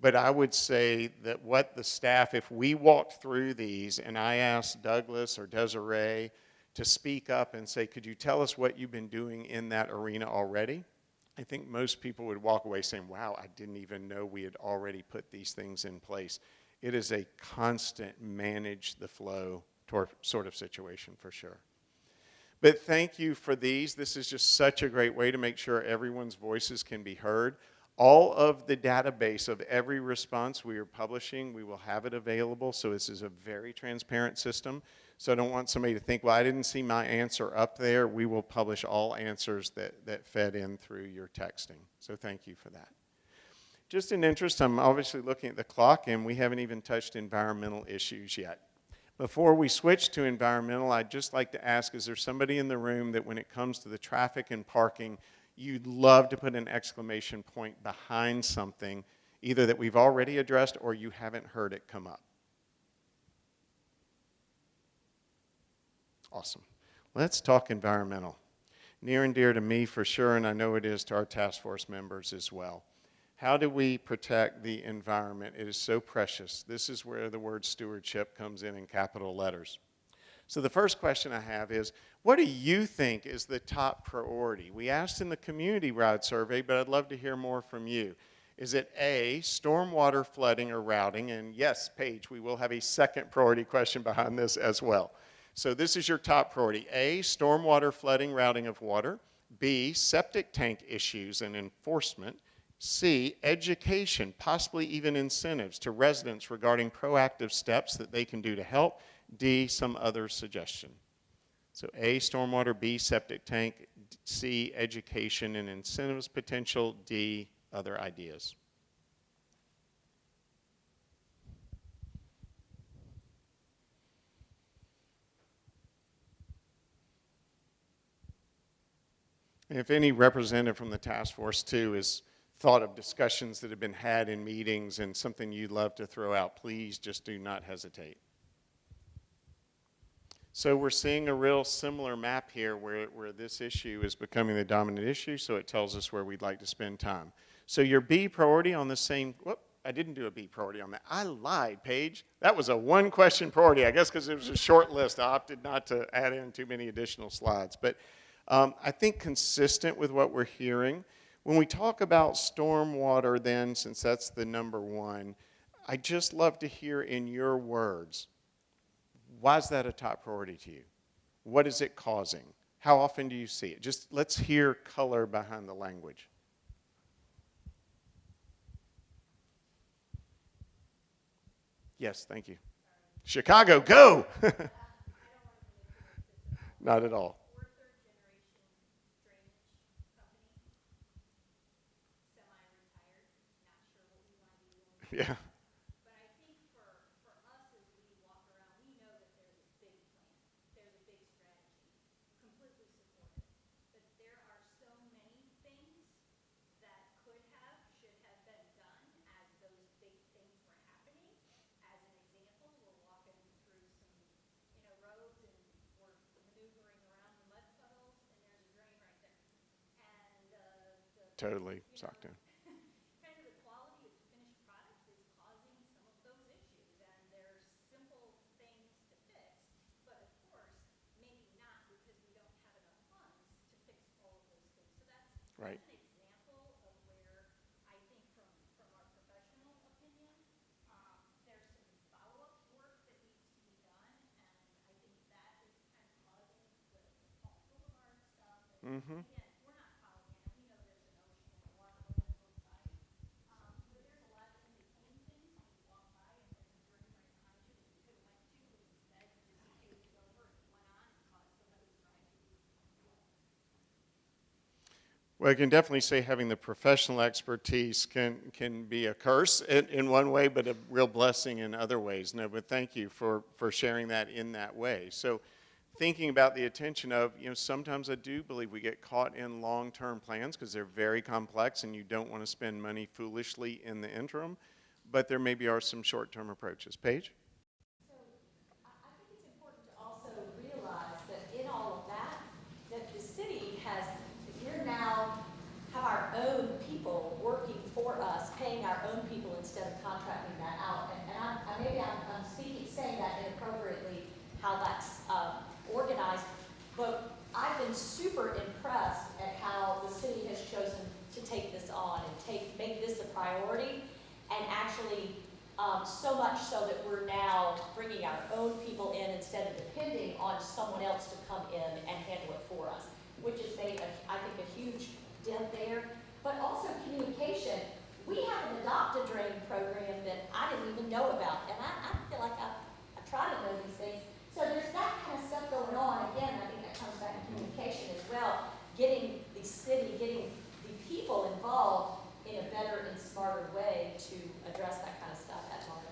But I would say that what the staff, if we walked through these and I asked Douglas or Desiree to speak up and say, could you tell us what you've been doing in that arena already? I think most people would walk away saying, wow, I didn't even know we had already put these things in place. It is a constant manage the flow sort of situation for sure. But thank you for these. This is just such a great way to make sure everyone's voices can be heard. All of the database of every response we are publishing, we will have it available. So this is a very transparent system. So I don't want somebody to think, well, I didn't see my answer up there. We will publish all answers that fed in through your texting. So thank you for that. Just in interest, I'm obviously looking at the clock, and we haven't even touched environmental issues yet. Before we switch to environmental, I'd just like to ask, is there somebody in the room that when it comes to the traffic and parking, you'd love to put an exclamation point behind something, either that we've already addressed or you haven't heard it come up? Awesome. Let's talk environmental. Near and dear to me for sure, and I know it is to our task force members as well. How do we protect the environment? It is so precious. This is where the word stewardship comes in capital letters. So the first question I have is, what do you think is the top priority? We asked in the community ride survey, but I'd love to hear more from you. Is it A, stormwater flooding or routing? And yes, Paige, we will have a second priority question behind this as well. So this is your top priority. A, stormwater flooding, routing of water. B, septic tank issues and enforcement. C, education, possibly even incentives to residents regarding proactive steps that they can do to help. D, some other suggestion. So A, stormwater, B, septic tank, C, education and incentives potential, D, other ideas. And if any representative from the task force too is thought of discussions that have been had in meetings and something you'd love to throw out, please just do not hesitate. So we're seeing a real similar map here where this issue is becoming the dominant issue, so it tells us where we'd like to spend time. So your B priority on the same, whoop, I didn't do a B priority on that. I lied, Paige. That was a 1-question priority, I guess because it was a short list. I opted not to add in too many additional slides. But I think consistent with what we're hearing, when we talk about stormwater then, since that's the number 1, I'd just love to hear in your words, why is that a top priority to you? What is it causing? How often do you see it? Just let's hear color behind the language. Yes, thank you. Chicago, go! Not at all. Yeah.
But I think for us as we walk around, we know that there's a big plan, there's a big strategy, completely supported. But there are so many things that could have, should have been done as those big things were happening. As an example, we're walking through some, roads and we're maneuvering around the mud puddles and there's a drain right there. And
Totally sucked in.
kind of the quality of the finished product is causing some of those issues. And there's simple things to fix, but of course, maybe not because we don't have enough funds to fix all of those things. So that's
Right.
an example of where I think from our professional opinion, there's some follow-up work that needs to be done. And I think that is kind of causing the fall boulevard stuff. And again, we're not Pollyanna. We know there's an ocean and a water limit both sides. But there's a lot of in between things when you walk by and there's a drain right behind you that you could have went to, but instead you just paved over and went on and caused somebody's drive to be full.
Well, I can definitely say having the professional expertise can be a curse in one way, but a real blessing in other ways. No, but thank you for sharing that in that way. So thinking about the attention of, sometimes I do believe we get caught in long-term plans because they're very complex and you don't want to spend money foolishly in the interim, but there maybe are some short-term approaches. Paige?
I think it's important to also realize that in all of that, that the city has, we're now have our own people working for us, paying our own people instead of contracting that out. And I'm saying that inappropriately, how that's organized, but I've been super impressed at how the city has chosen to take this on and make this a priority, and actually so much so that we're now bringing our own people in instead of depending on someone else to come in and handle it for us, which has made, I think, a huge dent there. But also communication. We have an adopt-a-drain program that I didn't even know about, and I feel like I try to know these things. So there's that kind of stuff going on. Again, I think that comes back to communication as well, getting the city, getting the people involved in a better and smarter way to address that kind of stuff at large.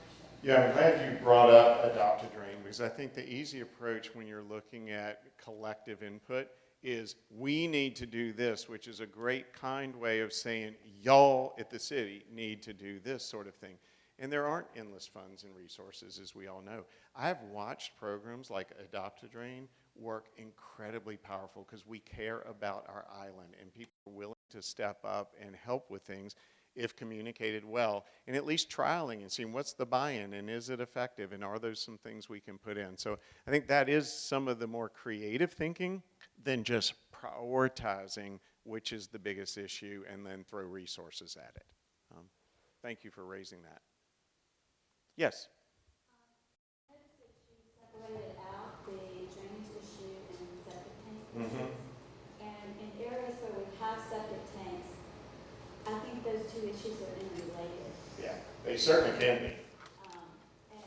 Yeah, I'm glad you brought up Adopt a Drain, because I think the easy approach when you're looking at collective input is we need to do this, which is a great kind way of saying y'all at the city need to do this sort of thing. And there aren't endless funds and resources, as we all know. I've watched programs like Adopt a Drain work incredibly powerful because we care about our island and people are willing to step up and help with things if communicated well, and at least trialing and seeing what's the buy-in and is it effective and are those some things we can put in. So I think that is some of the more creative thinking than just prioritizing which is the biggest issue and then throw resources at it. Thank you for raising that. Yes?
Separated out the drainage issue and septic tank
Mm-hmm.
issues. And in areas where we have septic tanks, I think those two issues are interrelated.
Yeah, they certainly can be.
And,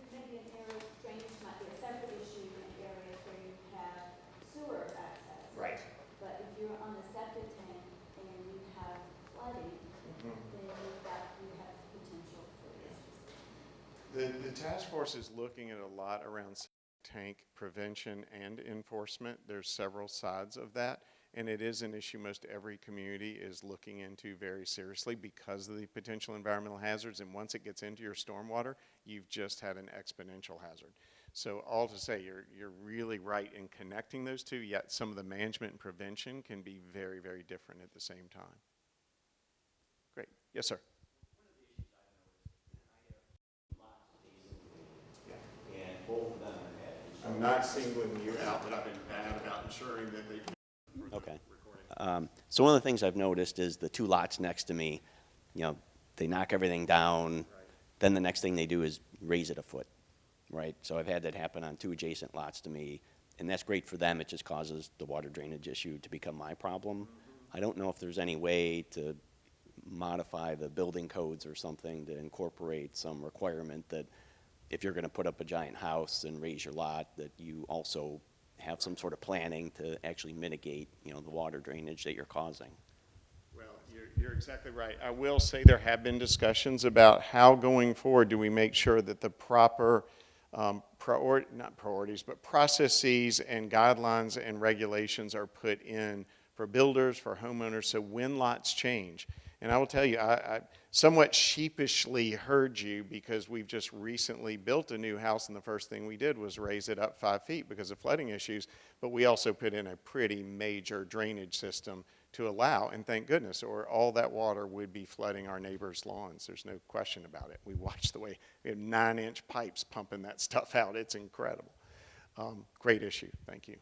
maybe an area, drainage might be a separate issue in areas where you have sewer access.
Right.
But if you're on the septic tank and you have flooding, then you have potential for issues.
The task force is looking at a lot around tank prevention and enforcement. There's several sides of that, and it is an issue most every community is looking into very seriously because of the potential environmental hazards, and once it gets into your stormwater, you've just had an exponential hazard. So all to say, you're really right in connecting those two, yet some of the management and prevention can be very, very different at the same time. Great. Yes, sir.
And both of them have had issues.
I'm not singling you out, but I've been bad about ensuring that they.
Okay. So one of the things I've noticed is the two lots next to me, they knock everything down, then the next thing they do is raise it a foot, right? So I've had that happen on two adjacent lots to me, and that's great for them. It just causes the water drainage issue to become my problem. I don't know if there's any way to modify the building codes or something to incorporate some requirement that if you're going to put up a giant house and raise your lot, that you also have some sort of planning to actually mitigate, the water drainage that you're causing.
Well, you're exactly right. I will say there have been discussions about how going forward do we make sure that the proper not priorities, but processes and guidelines and regulations are put in for builders, for homeowners, so when lots change. And I will tell you, I somewhat sheepishly heard you because we've just recently built a new house, and the first thing we did was raise it up 5 feet because of flooding issues, but we also put in a pretty major drainage system to allow, and thank goodness, or all that water would be flooding our neighbors' lawns. There's no question about it. We watched the way we have 9-inch pipes pumping that stuff out. It's incredible. Great issue. Thank you.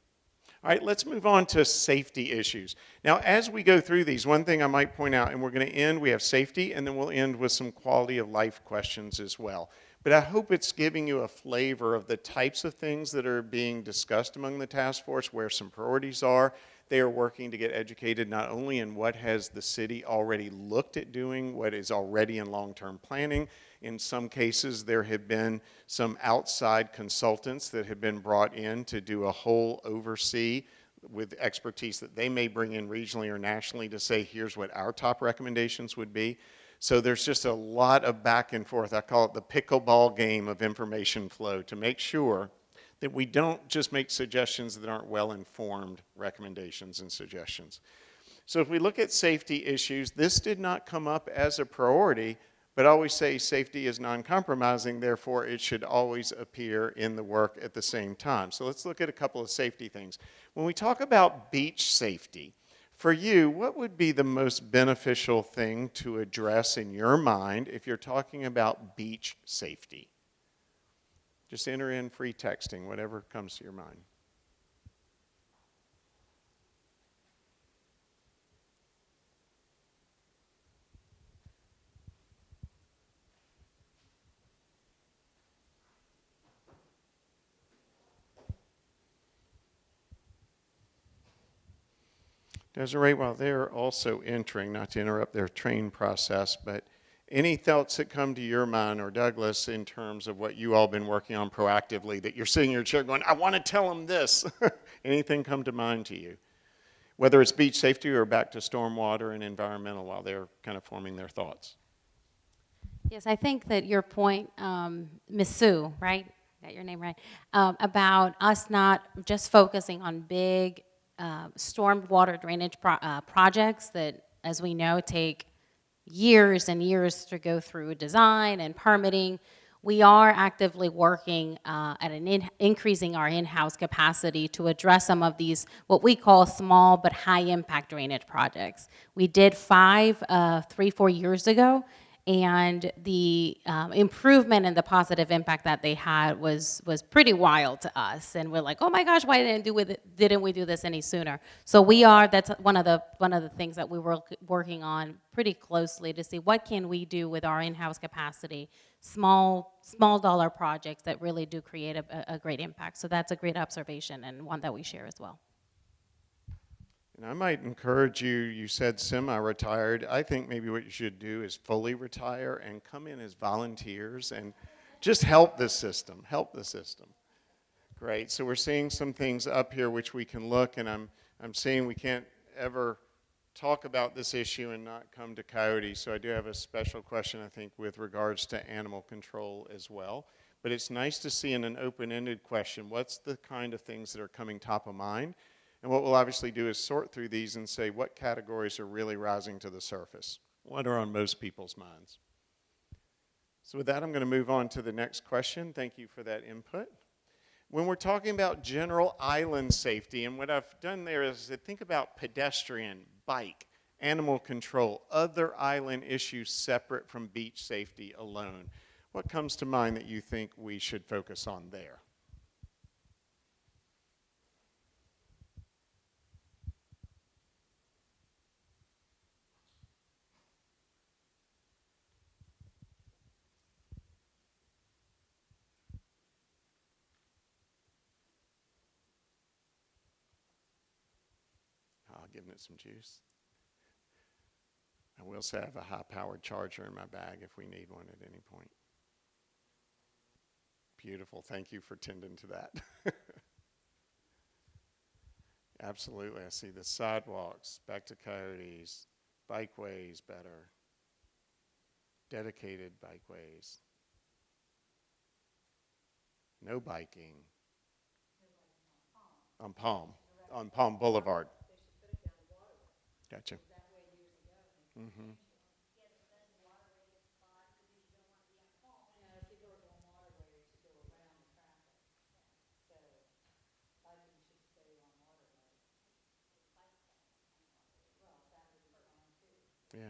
All right, let's move on to safety issues. Now, as we go through these, one thing I might point out, and we're going to end, we have safety, and then we'll end with some quality of life questions as well. But I hope it's giving you a flavor of the types of things that are being discussed among the task force, where some priorities are. They are working to get educated not only in what has the city already looked at doing, what is already in long-term planning. In some cases, there have been some outside consultants that have been brought in to do a whole oversee with expertise that they may bring in regionally or nationally to say, here's what our top recommendations would be. So there's just a lot of back and forth. I call it the pickleball game of information flow to make sure that we don't just make suggestions that aren't well-informed recommendations and suggestions. So if we look at safety issues, this did not come up as a priority, but I always say safety is non-compromising, therefore it should always appear in the work at the same time. So let's look at a couple of safety things. When we talk about beach safety, for you, what would be the most beneficial thing to address in your mind if you're talking about beach safety? Just enter in free texting, whatever comes to your mind. Desiree, while they're also entering, not to interrupt their train process, but any thoughts that come to your mind, or Douglas, in terms of what you all been working on proactively, that you're sitting in your chair going, I want to tell them this. Anything come to mind to you? Whether it's beach safety or back to stormwater and environmental while they're kind of forming their thoughts.
Yes, I think that your point, Ms. Sue, right? Got your name right, about us not just focusing on big storm water drainage projects that, as we know, take years and years to go through design and permitting. We are actively working at increasing our in-house capacity to address some of these, what we call small but high-impact drainage projects. We did 5, 3-4 years ago, and the improvement and the positive impact that they had was pretty wild to us. And we're like, oh my gosh, why didn't we do this any sooner? So that's one of the things that we were working on pretty closely to see what can we do with our in-house capacity, small dollar projects that really do create a great impact. So that's a great observation and one that we share as well.
And I might encourage you, you said semi-retired. I think maybe what you should do is fully retire and come in as volunteers and just help the system, Great, so we're seeing some things up here which we can look, and I'm seeing we can't ever talk about this issue and not come to Coyote, so I do have a special question, I think, with regards to animal control as well. But it's nice to see in an open-ended question, what's the kind of things that are coming top of mind? And what we'll obviously do is sort through these and say what categories are really rising to the surface, what are on most people's minds. So with that, I'm going to move on to the next question. Thank you for that input. When we're talking about general island safety, and what I've done there is to think about pedestrian, bike, animal control, other island issues separate from beach safety alone. What comes to mind that you think we should focus on there? Giving it some juice. I will say I have a high-powered charger in my bag if we need one at any point. Beautiful. Thank you for tending to that. Absolutely. I see the sidewalks, back to Coyotes, bikeways better, dedicated bikeways, no biking on Palm Boulevard. Gotcha. Mm-hmm. Yeah.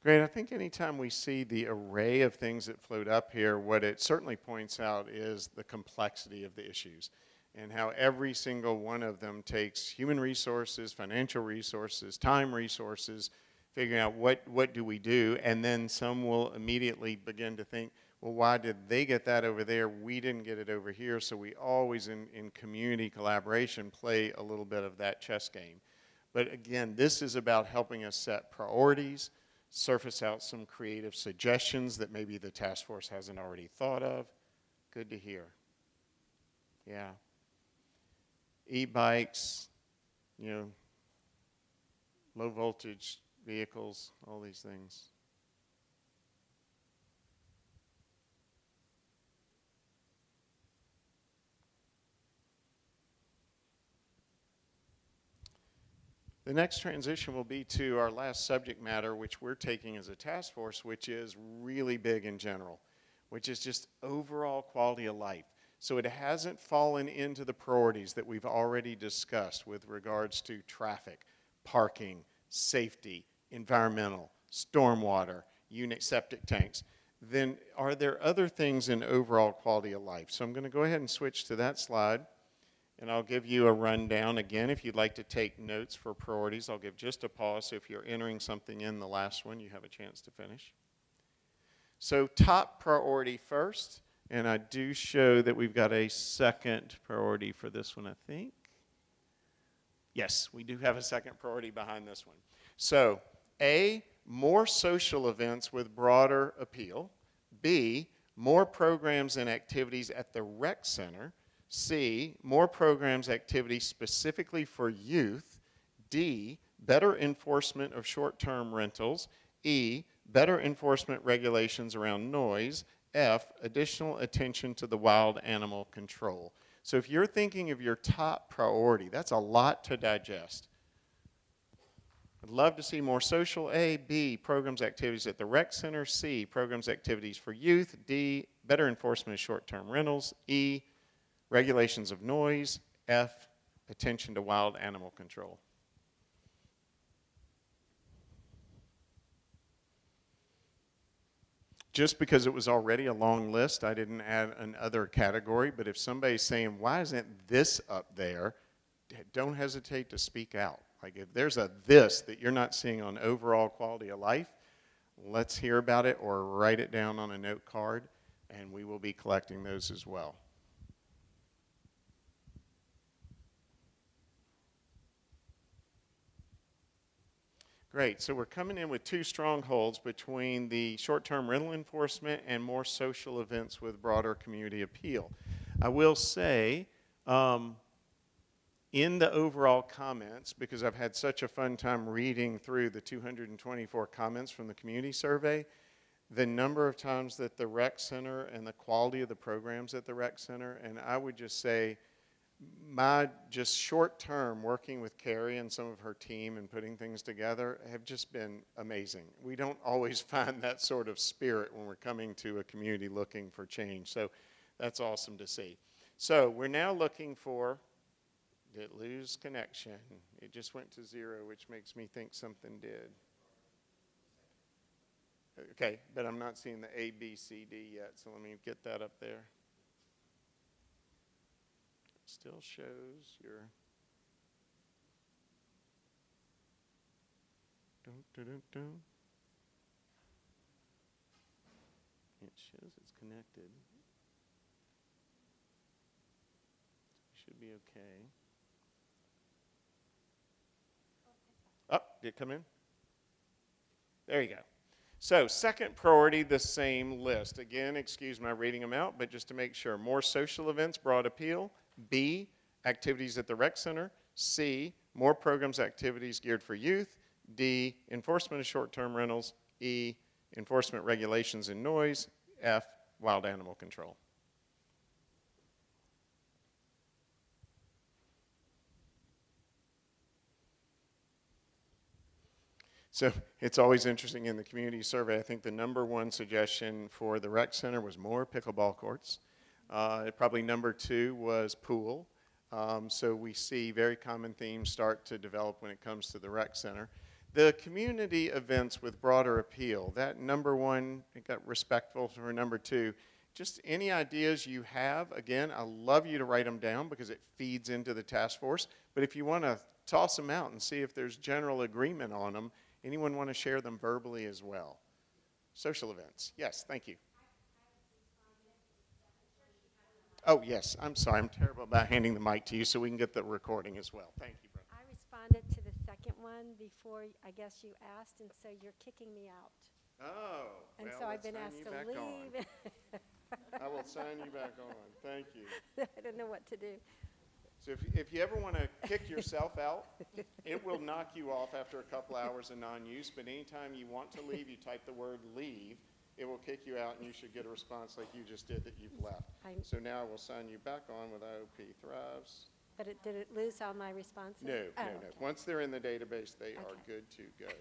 Great. I think anytime we see the array of things that float up here, what it certainly points out is the complexity of the issues and how every single one of them takes human resources, financial resources, time resources, figuring out what do we do, and then some will immediately begin to think, well, why did they get that over there? We didn't get it over here. So we always, in community collaboration, play a little bit of that chess game. But again, this is about helping us set priorities, surface out some creative suggestions that maybe the task force hasn't already thought of. Good to hear. Yeah. E-bikes, low voltage vehicles, all these things. The next transition will be to our last subject matter, which we're taking as a task force, which is really big in general, which is just overall quality of life. So it hasn't fallen into the priorities that we've already discussed with regards to traffic, parking, safety, environmental, stormwater, unit septic tanks. Then are there other things in overall quality of life? So I'm going to go ahead and switch to that slide. And I'll give you a rundown. Again, if you'd like to take notes for priorities, I'll give just a pause. So if you're entering something in the last one, you have a chance to finish. So top priority first, and I do show that we've got a second priority for this one, I think. Yes, we do have a second priority behind this one. So A, more social events with broader appeal. B, more programs and activities at the rec center. C, more programs, activities specifically for youth. D, better enforcement of short-term rentals. E, better enforcement regulations around noise. F, additional attention to the wild animal control. So if you're thinking of your top priority, that's a lot to digest. I'd love to see more social. A, B, programs, activities at the rec center. C, programs, activities for youth. D, better enforcement of short-term rentals. E, regulations of noise. F, attention to wild animal control. Just because it was already a long list, I didn't add another category, but if somebody's saying, why isn't this up there, don't hesitate to speak out. Like if there's a this that you're not seeing on overall quality of life, let's hear about it or write it down on a note card, and we will be collecting those as well. Great, so we're coming in with two strongholds between the short-term rental enforcement and more social events with broader community appeal. I will say, in the overall comments, because I've had such a fun time reading through the 224 comments from the community survey, the number of times that the rec center and the quality of the programs at the rec center, and I would just say, my just short term working with Carrie and some of her team and putting things together have just been amazing. We don't always find that sort of spirit when we're coming to a community looking for change. So that's awesome to see. So we're now looking for, did it lose connection? It just went to 0, which makes me think something did. Okay, but I'm not seeing the A, B, C, D yet, so let me get that up there. Still shows your It shows it's connected. Should be okay. Oh, did it come in? There you go. So second priority, the same list. Again, excuse my reading them out, but just to make sure, more social events, broad appeal. B, activities at the rec center. C, more programs, activities geared for youth. D, enforcement of short-term rentals. E, enforcement regulations and noise. F, wild animal control. So it's always interesting in the community survey. I think the number one suggestion for the rec center was more pickleball courts. Probably number 2 was pool. So we see very common themes start to develop when it comes to the rec center. The community events with broader appeal, that number 1, it got respectful for number 2. Just any ideas you have, again, I love you to write them down because it feeds into the task force. But if you want to toss them out and see if there's general agreement on them, anyone want to share them verbally as well? Social events. Yes, thank you. Oh, yes. I'm sorry. I'm terrible about handing the mic to you so we can get the recording as well. Thank you, brother.
I responded to the second one before, I guess, you asked, and so you're kicking me out.
Oh,
And
well,
so I've
let's
been
sign
asked
you
to
back
leave.
on. I will sign you back on. Thank you.
I don't know what to do.
So if you ever want to kick yourself out, it will knock you off after a couple hours of non-use, but anytime you want to leave, you type the word leave, it will kick you out and you should get a response like you just did that you've left. So now I will sign you back on with IOP Thrives.
But did it lose all my responses?
No,
Oh,
no, no.
okay.
Once they're in the database, they are
Okay.
good to go.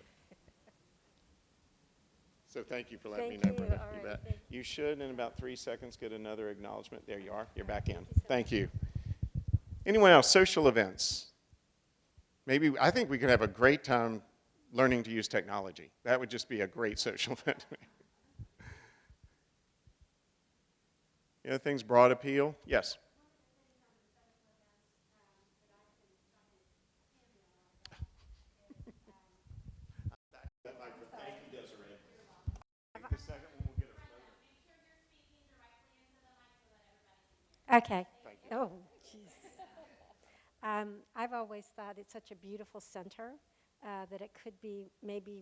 So thank you for letting me
Thank
know,
you.
Brenda.
All
You
right,
bet.
thank
You should, in about 3 seconds, get another acknowledgement. There you are. You're back in.
Thank you so
Thank you. Anyone else? Social events. Maybe, I think we could have a great time learning to use technology. That would just be a great social event to me. Any other things, broad appeal? Yes.
Okay. Oh, jeez. I've always thought it's such a beautiful center that it could be maybe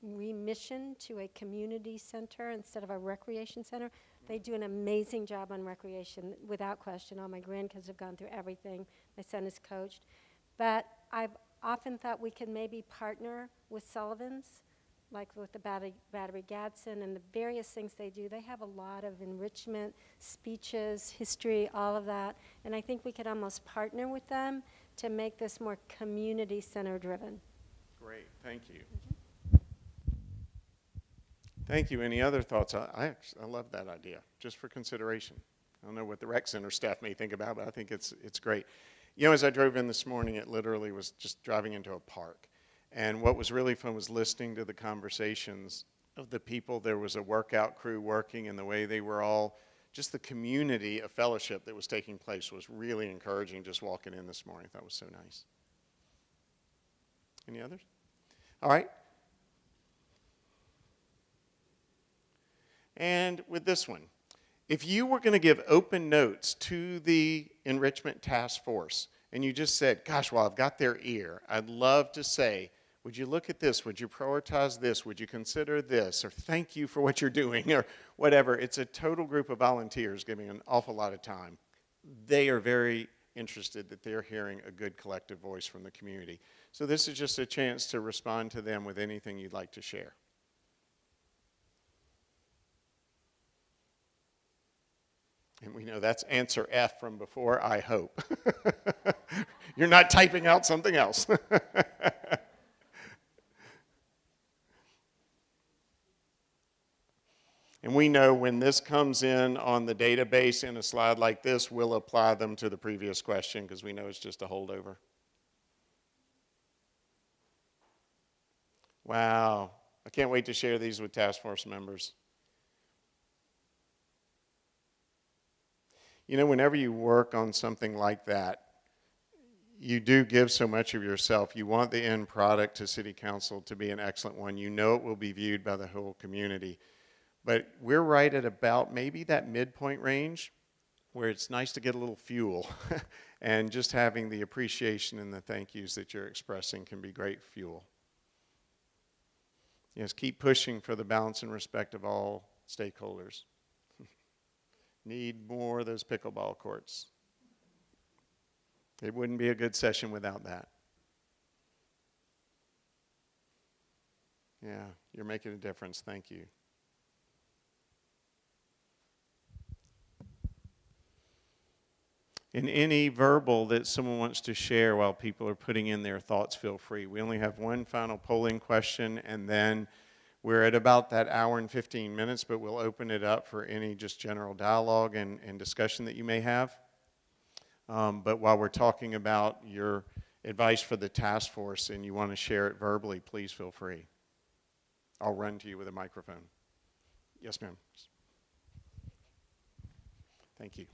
remission to a community center instead of a recreation center. They do an amazing job on recreation, without question. All my grandkids have gone through everything. My son is coached. But I've often thought we could maybe partner with Sullivan's, like with the Battery Gadsden and the various things they do. They have a lot of enrichment, speeches, history, all of that. And I think we could almost partner with them to make this more community center driven.
Great, thank you. Thank you. Any other thoughts? I love that idea, just for consideration. I don't know what the rec center staff may think about, but I think it's great. You know, as I drove in this morning, it literally was just driving into a park. And what was really fun was listening to the conversations of the people. There was a workout crew working, and the way they were all, just the community of fellowship that was taking place was really encouraging just walking in this morning. That was so nice. Any others? All right. And with this one, if you were going to give open notes to the enrichment task force, and you just said, gosh, well, I've got their ear, I'd love to say, would you look at this? Would you prioritize this? Would you consider this? Or thank you for what you're doing, or whatever. It's a total group of volunteers giving an awful lot of time. They are very interested that they're hearing a good collective voice from the community. So this is just a chance to respond to them with anything you'd like to share. And we know that's answer F from before, I hope. You're not typing out something else. And we know when this comes in on the database in a slide like this, we'll apply them to the previous question because we know it's just a holdover. Wow. I can't wait to share these with task force members. You know, whenever you work on something like that, you do give so much of yourself. You want the end product to City Council to be an excellent one. You know it will be viewed by the whole community. But we're right at about maybe that midpoint range where it's nice to get a little fuel. And just having the appreciation and the thank yous that you're expressing can be great fuel. Yes, keep pushing for the balance and respect of all stakeholders. Need more of those pickleball courts. It wouldn't be a good session without that. Yeah, you're making a difference. Thank you. In any verbal that someone wants to share while people are putting in their thoughts, feel free. We only have one final polling question, and then we're at about that hour and 15 minutes, but we'll open it up for any just general dialogue and discussion that you may have. But while we're talking about your advice for the task force and you want to share it verbally, please feel free. I'll run to you with a microphone. Yes, ma'am. Thank you.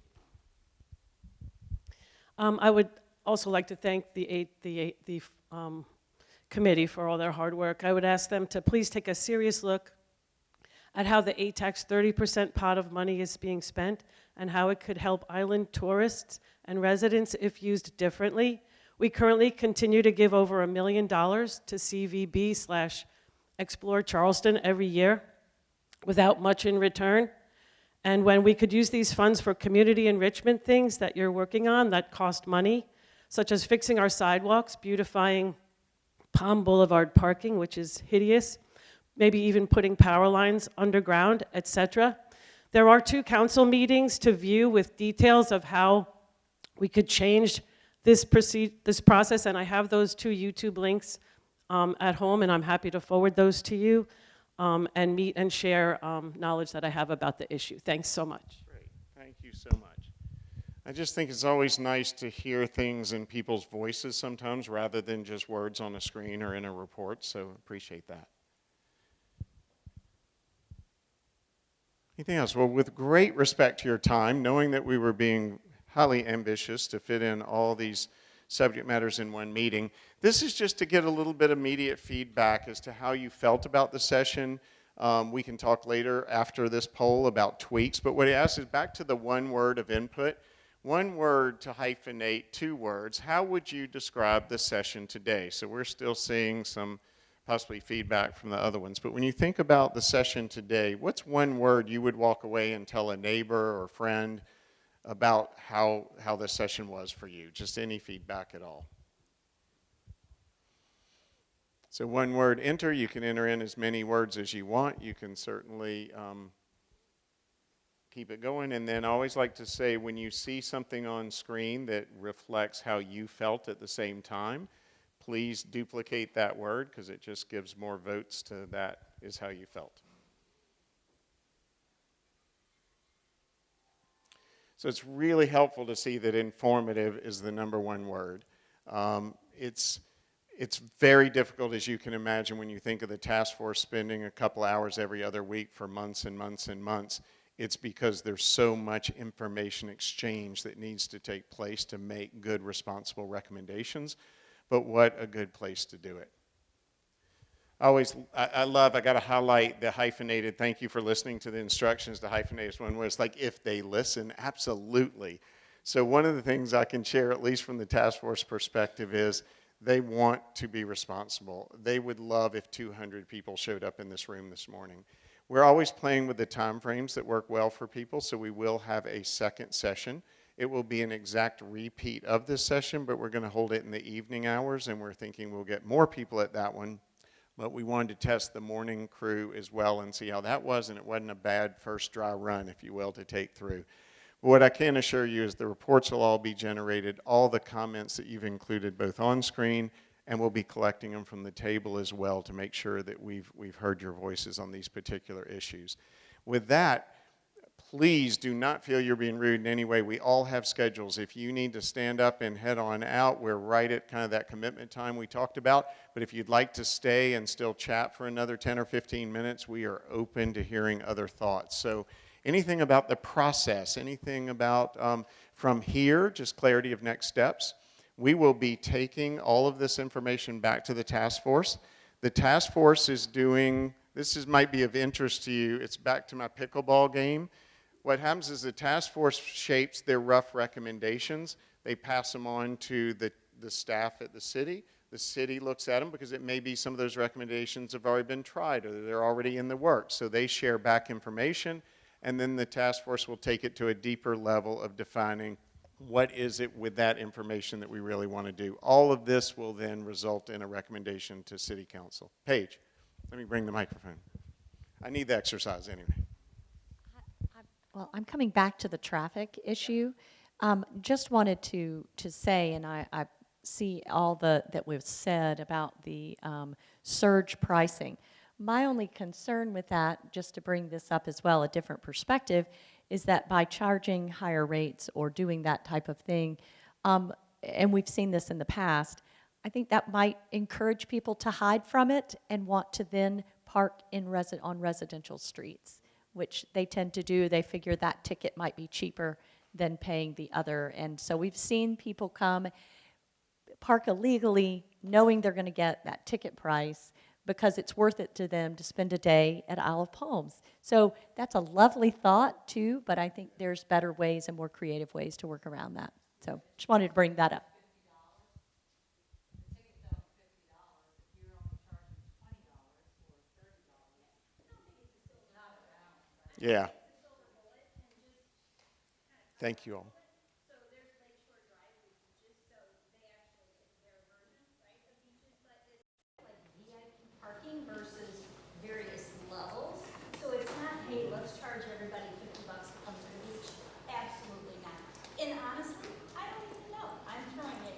I would also like to thank the committee for all their hard work. I would ask them to please take a serious look at how the ATAX 30% pot of money is being spent and how it could help island tourists and residents if used differently. We currently continue to give over $1 million to CVB/Explore Charleston every year without much in return. And when we could use these funds for community enrichment things that you're working on that cost money, such as fixing our sidewalks, beautifying Palm Boulevard parking, which is hideous, maybe even putting power lines underground, etc. There are 2 council meetings to view with details of how we could change this process, and I have those 2 YouTube links at home, and I'm happy to forward those to you and meet and share knowledge that I have about the issue. Thanks so much.
Great. Thank you so much. I just think it's always nice to hear things in people's voices sometimes rather than just words on a screen or in a report, so appreciate that. Anything else? Well, with great respect to your time, knowing that we were being highly ambitious to fit in all these subject matters in one meeting, this is just to get a little bit of immediate feedback as to how you felt about the session. We can talk later after this poll about tweaks, but what he asked is back to the one word of input. One word to hyphenate 2 words. How would you describe the session today? So we're still seeing some possibly feedback from the other ones, but when you think about the session today, what's one word you would walk away and tell a neighbor or friend about how the session was for you? Just any feedback at all. So one word, enter. You can enter in as many words as you want. You can certainly keep it going. And then I always like to say, when you see something on screen that reflects how you felt at the same time, please duplicate that word because it just gives more votes to that is how you felt. So it's really helpful to see that informative is the #1 word. It's very difficult, as you can imagine, when you think of the task force spending a couple hours every other week for months and months and months. It's because there's so much information exchange that needs to take place to make good, responsible recommendations. But what a good place to do it. I got to highlight the hyphenated, thank you for listening to the instructions. The hyphenated one was like, if they listen, absolutely. So one of the things I can share, at least from the task force perspective, is they want to be responsible. They would love if 200 people showed up in this room this morning. We're always playing with the time frames that work well for people, so we will have a second session. It will be an exact repeat of this session, but we're going to hold it in the evening hours, and we're thinking we'll get more people at that one. But we wanted to test the morning crew as well and see how that was, and it wasn't a bad first dry run, if you will, to take through. But what I can assure you is the reports will all be generated, all the comments that you've included both on screen, and we'll be collecting them from the table as well to make sure that we've heard your voices on these particular issues. With that, please do not feel you're being rude in any way. We all have schedules. If you need to stand up and head on out, we're right at kind of that commitment time we talked about. But if you'd like to stay and still chat for another 10 or 15 minutes, we are open to hearing other thoughts. So anything about the process, anything about from here, just clarity of next steps. We will be taking all of this information back to the task force. The task force is doing, might be of interest to you, it's back to my pickleball game. What happens is the task force shapes their rough recommendations. They pass them on to the staff at the city. The city looks at them because it may be some of those recommendations have already been tried or they're already in the works. So they share back information, and then the task force will take it to a deeper level of defining what is it with that information that we really want to do. All of this will then result in a recommendation to City Council. Paige, let me bring the microphone. I need the exercise anyway.
Well, I'm coming back to the traffic issue. Just wanted to say, and I see all that we've said about the surge pricing. My only concern with that, just to bring this up as well, a different perspective, is that by charging higher rates or doing that type of thing, and we've seen this in the past, I think that might encourage people to hide from it and want to then park on residential streets, which they tend to do. They figure that ticket might be cheaper than paying the other. And so we've seen people come, park illegally, knowing they're going to get that ticket price because it's worth it to them to spend a day at Isle of Palms. So that's a lovely thought too, but I think there's better ways and more creative ways to work around that. So just wanted to bring that up.
Yeah. Thank you all.
Parking versus various levels. So it's not, hey, let's charge everybody $50 to come to the beach. Absolutely not. And honestly, I don't even know. I'm throwing it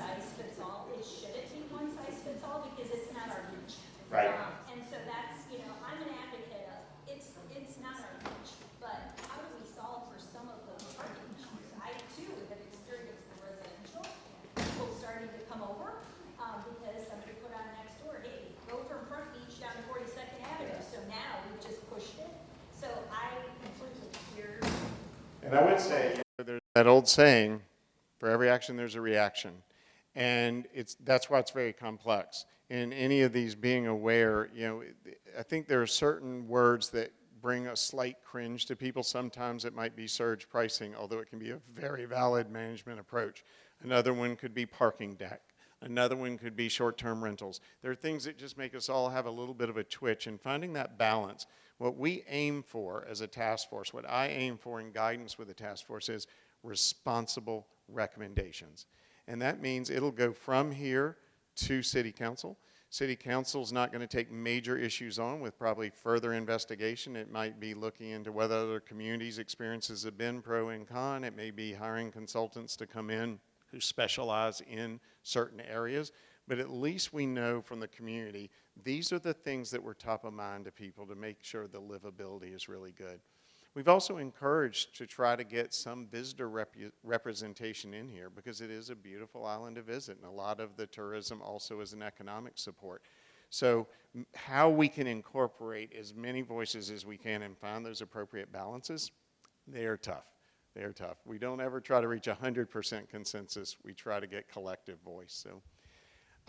size fits all. It shouldn't be one size fits all because it's not our reach.
Right.
And so that's, you know, I'm an advocate of, it's not our reach, but how do we solve for some of those parking issues? I too have experienced the residential, people starting to come over, because somebody put on next door, hey, go from Front Beach down to 42nd Avenue. So now we've just pushed it. So I completely hear.
And I would say, there's that old saying, for every action, there's a reaction. And that's why it's very complex. In any of these, being aware, you know, I think there are certain words that bring a slight cringe to people. Sometimes it might be surge pricing, although it can be a very valid management approach. Another one could be parking deck. Another one could be short-term rentals. There are things that just make us all have a little bit of a twitch, and finding that balance. What we aim for as a task force, what I aim for in guidance with the task force is responsible recommendations. And that means it'll go from here to City Council. City Council's not going to take major issues on with probably further investigation. It might be looking into whether other communities' experiences have been pro and con. It may be hiring consultants to come in who specialize in certain areas. But at least we know from the community, these are the things that were top of mind to people to make sure the livability is really good. We've also encouraged to try to get some visitor representation in here because it is a beautiful island to visit, and a lot of the tourism also is an economic support. So how we can incorporate as many voices as we can and find those appropriate balances, they are tough. They are tough. We don't ever try to reach 100% consensus. We try to get collective voice. So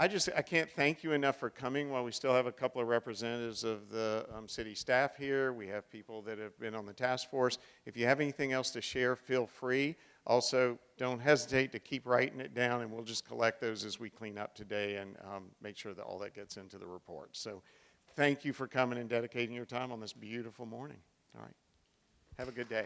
I can't thank you enough for coming while we still have a couple of representatives of the city staff here. We have people that have been on the task force. If you have anything else to share, feel free. Also, don't hesitate to keep writing it down, and we'll just collect those as we clean up today and make sure that all that gets into the report. So thank you for coming and dedicating your time on this beautiful morning. All right. Have a good day.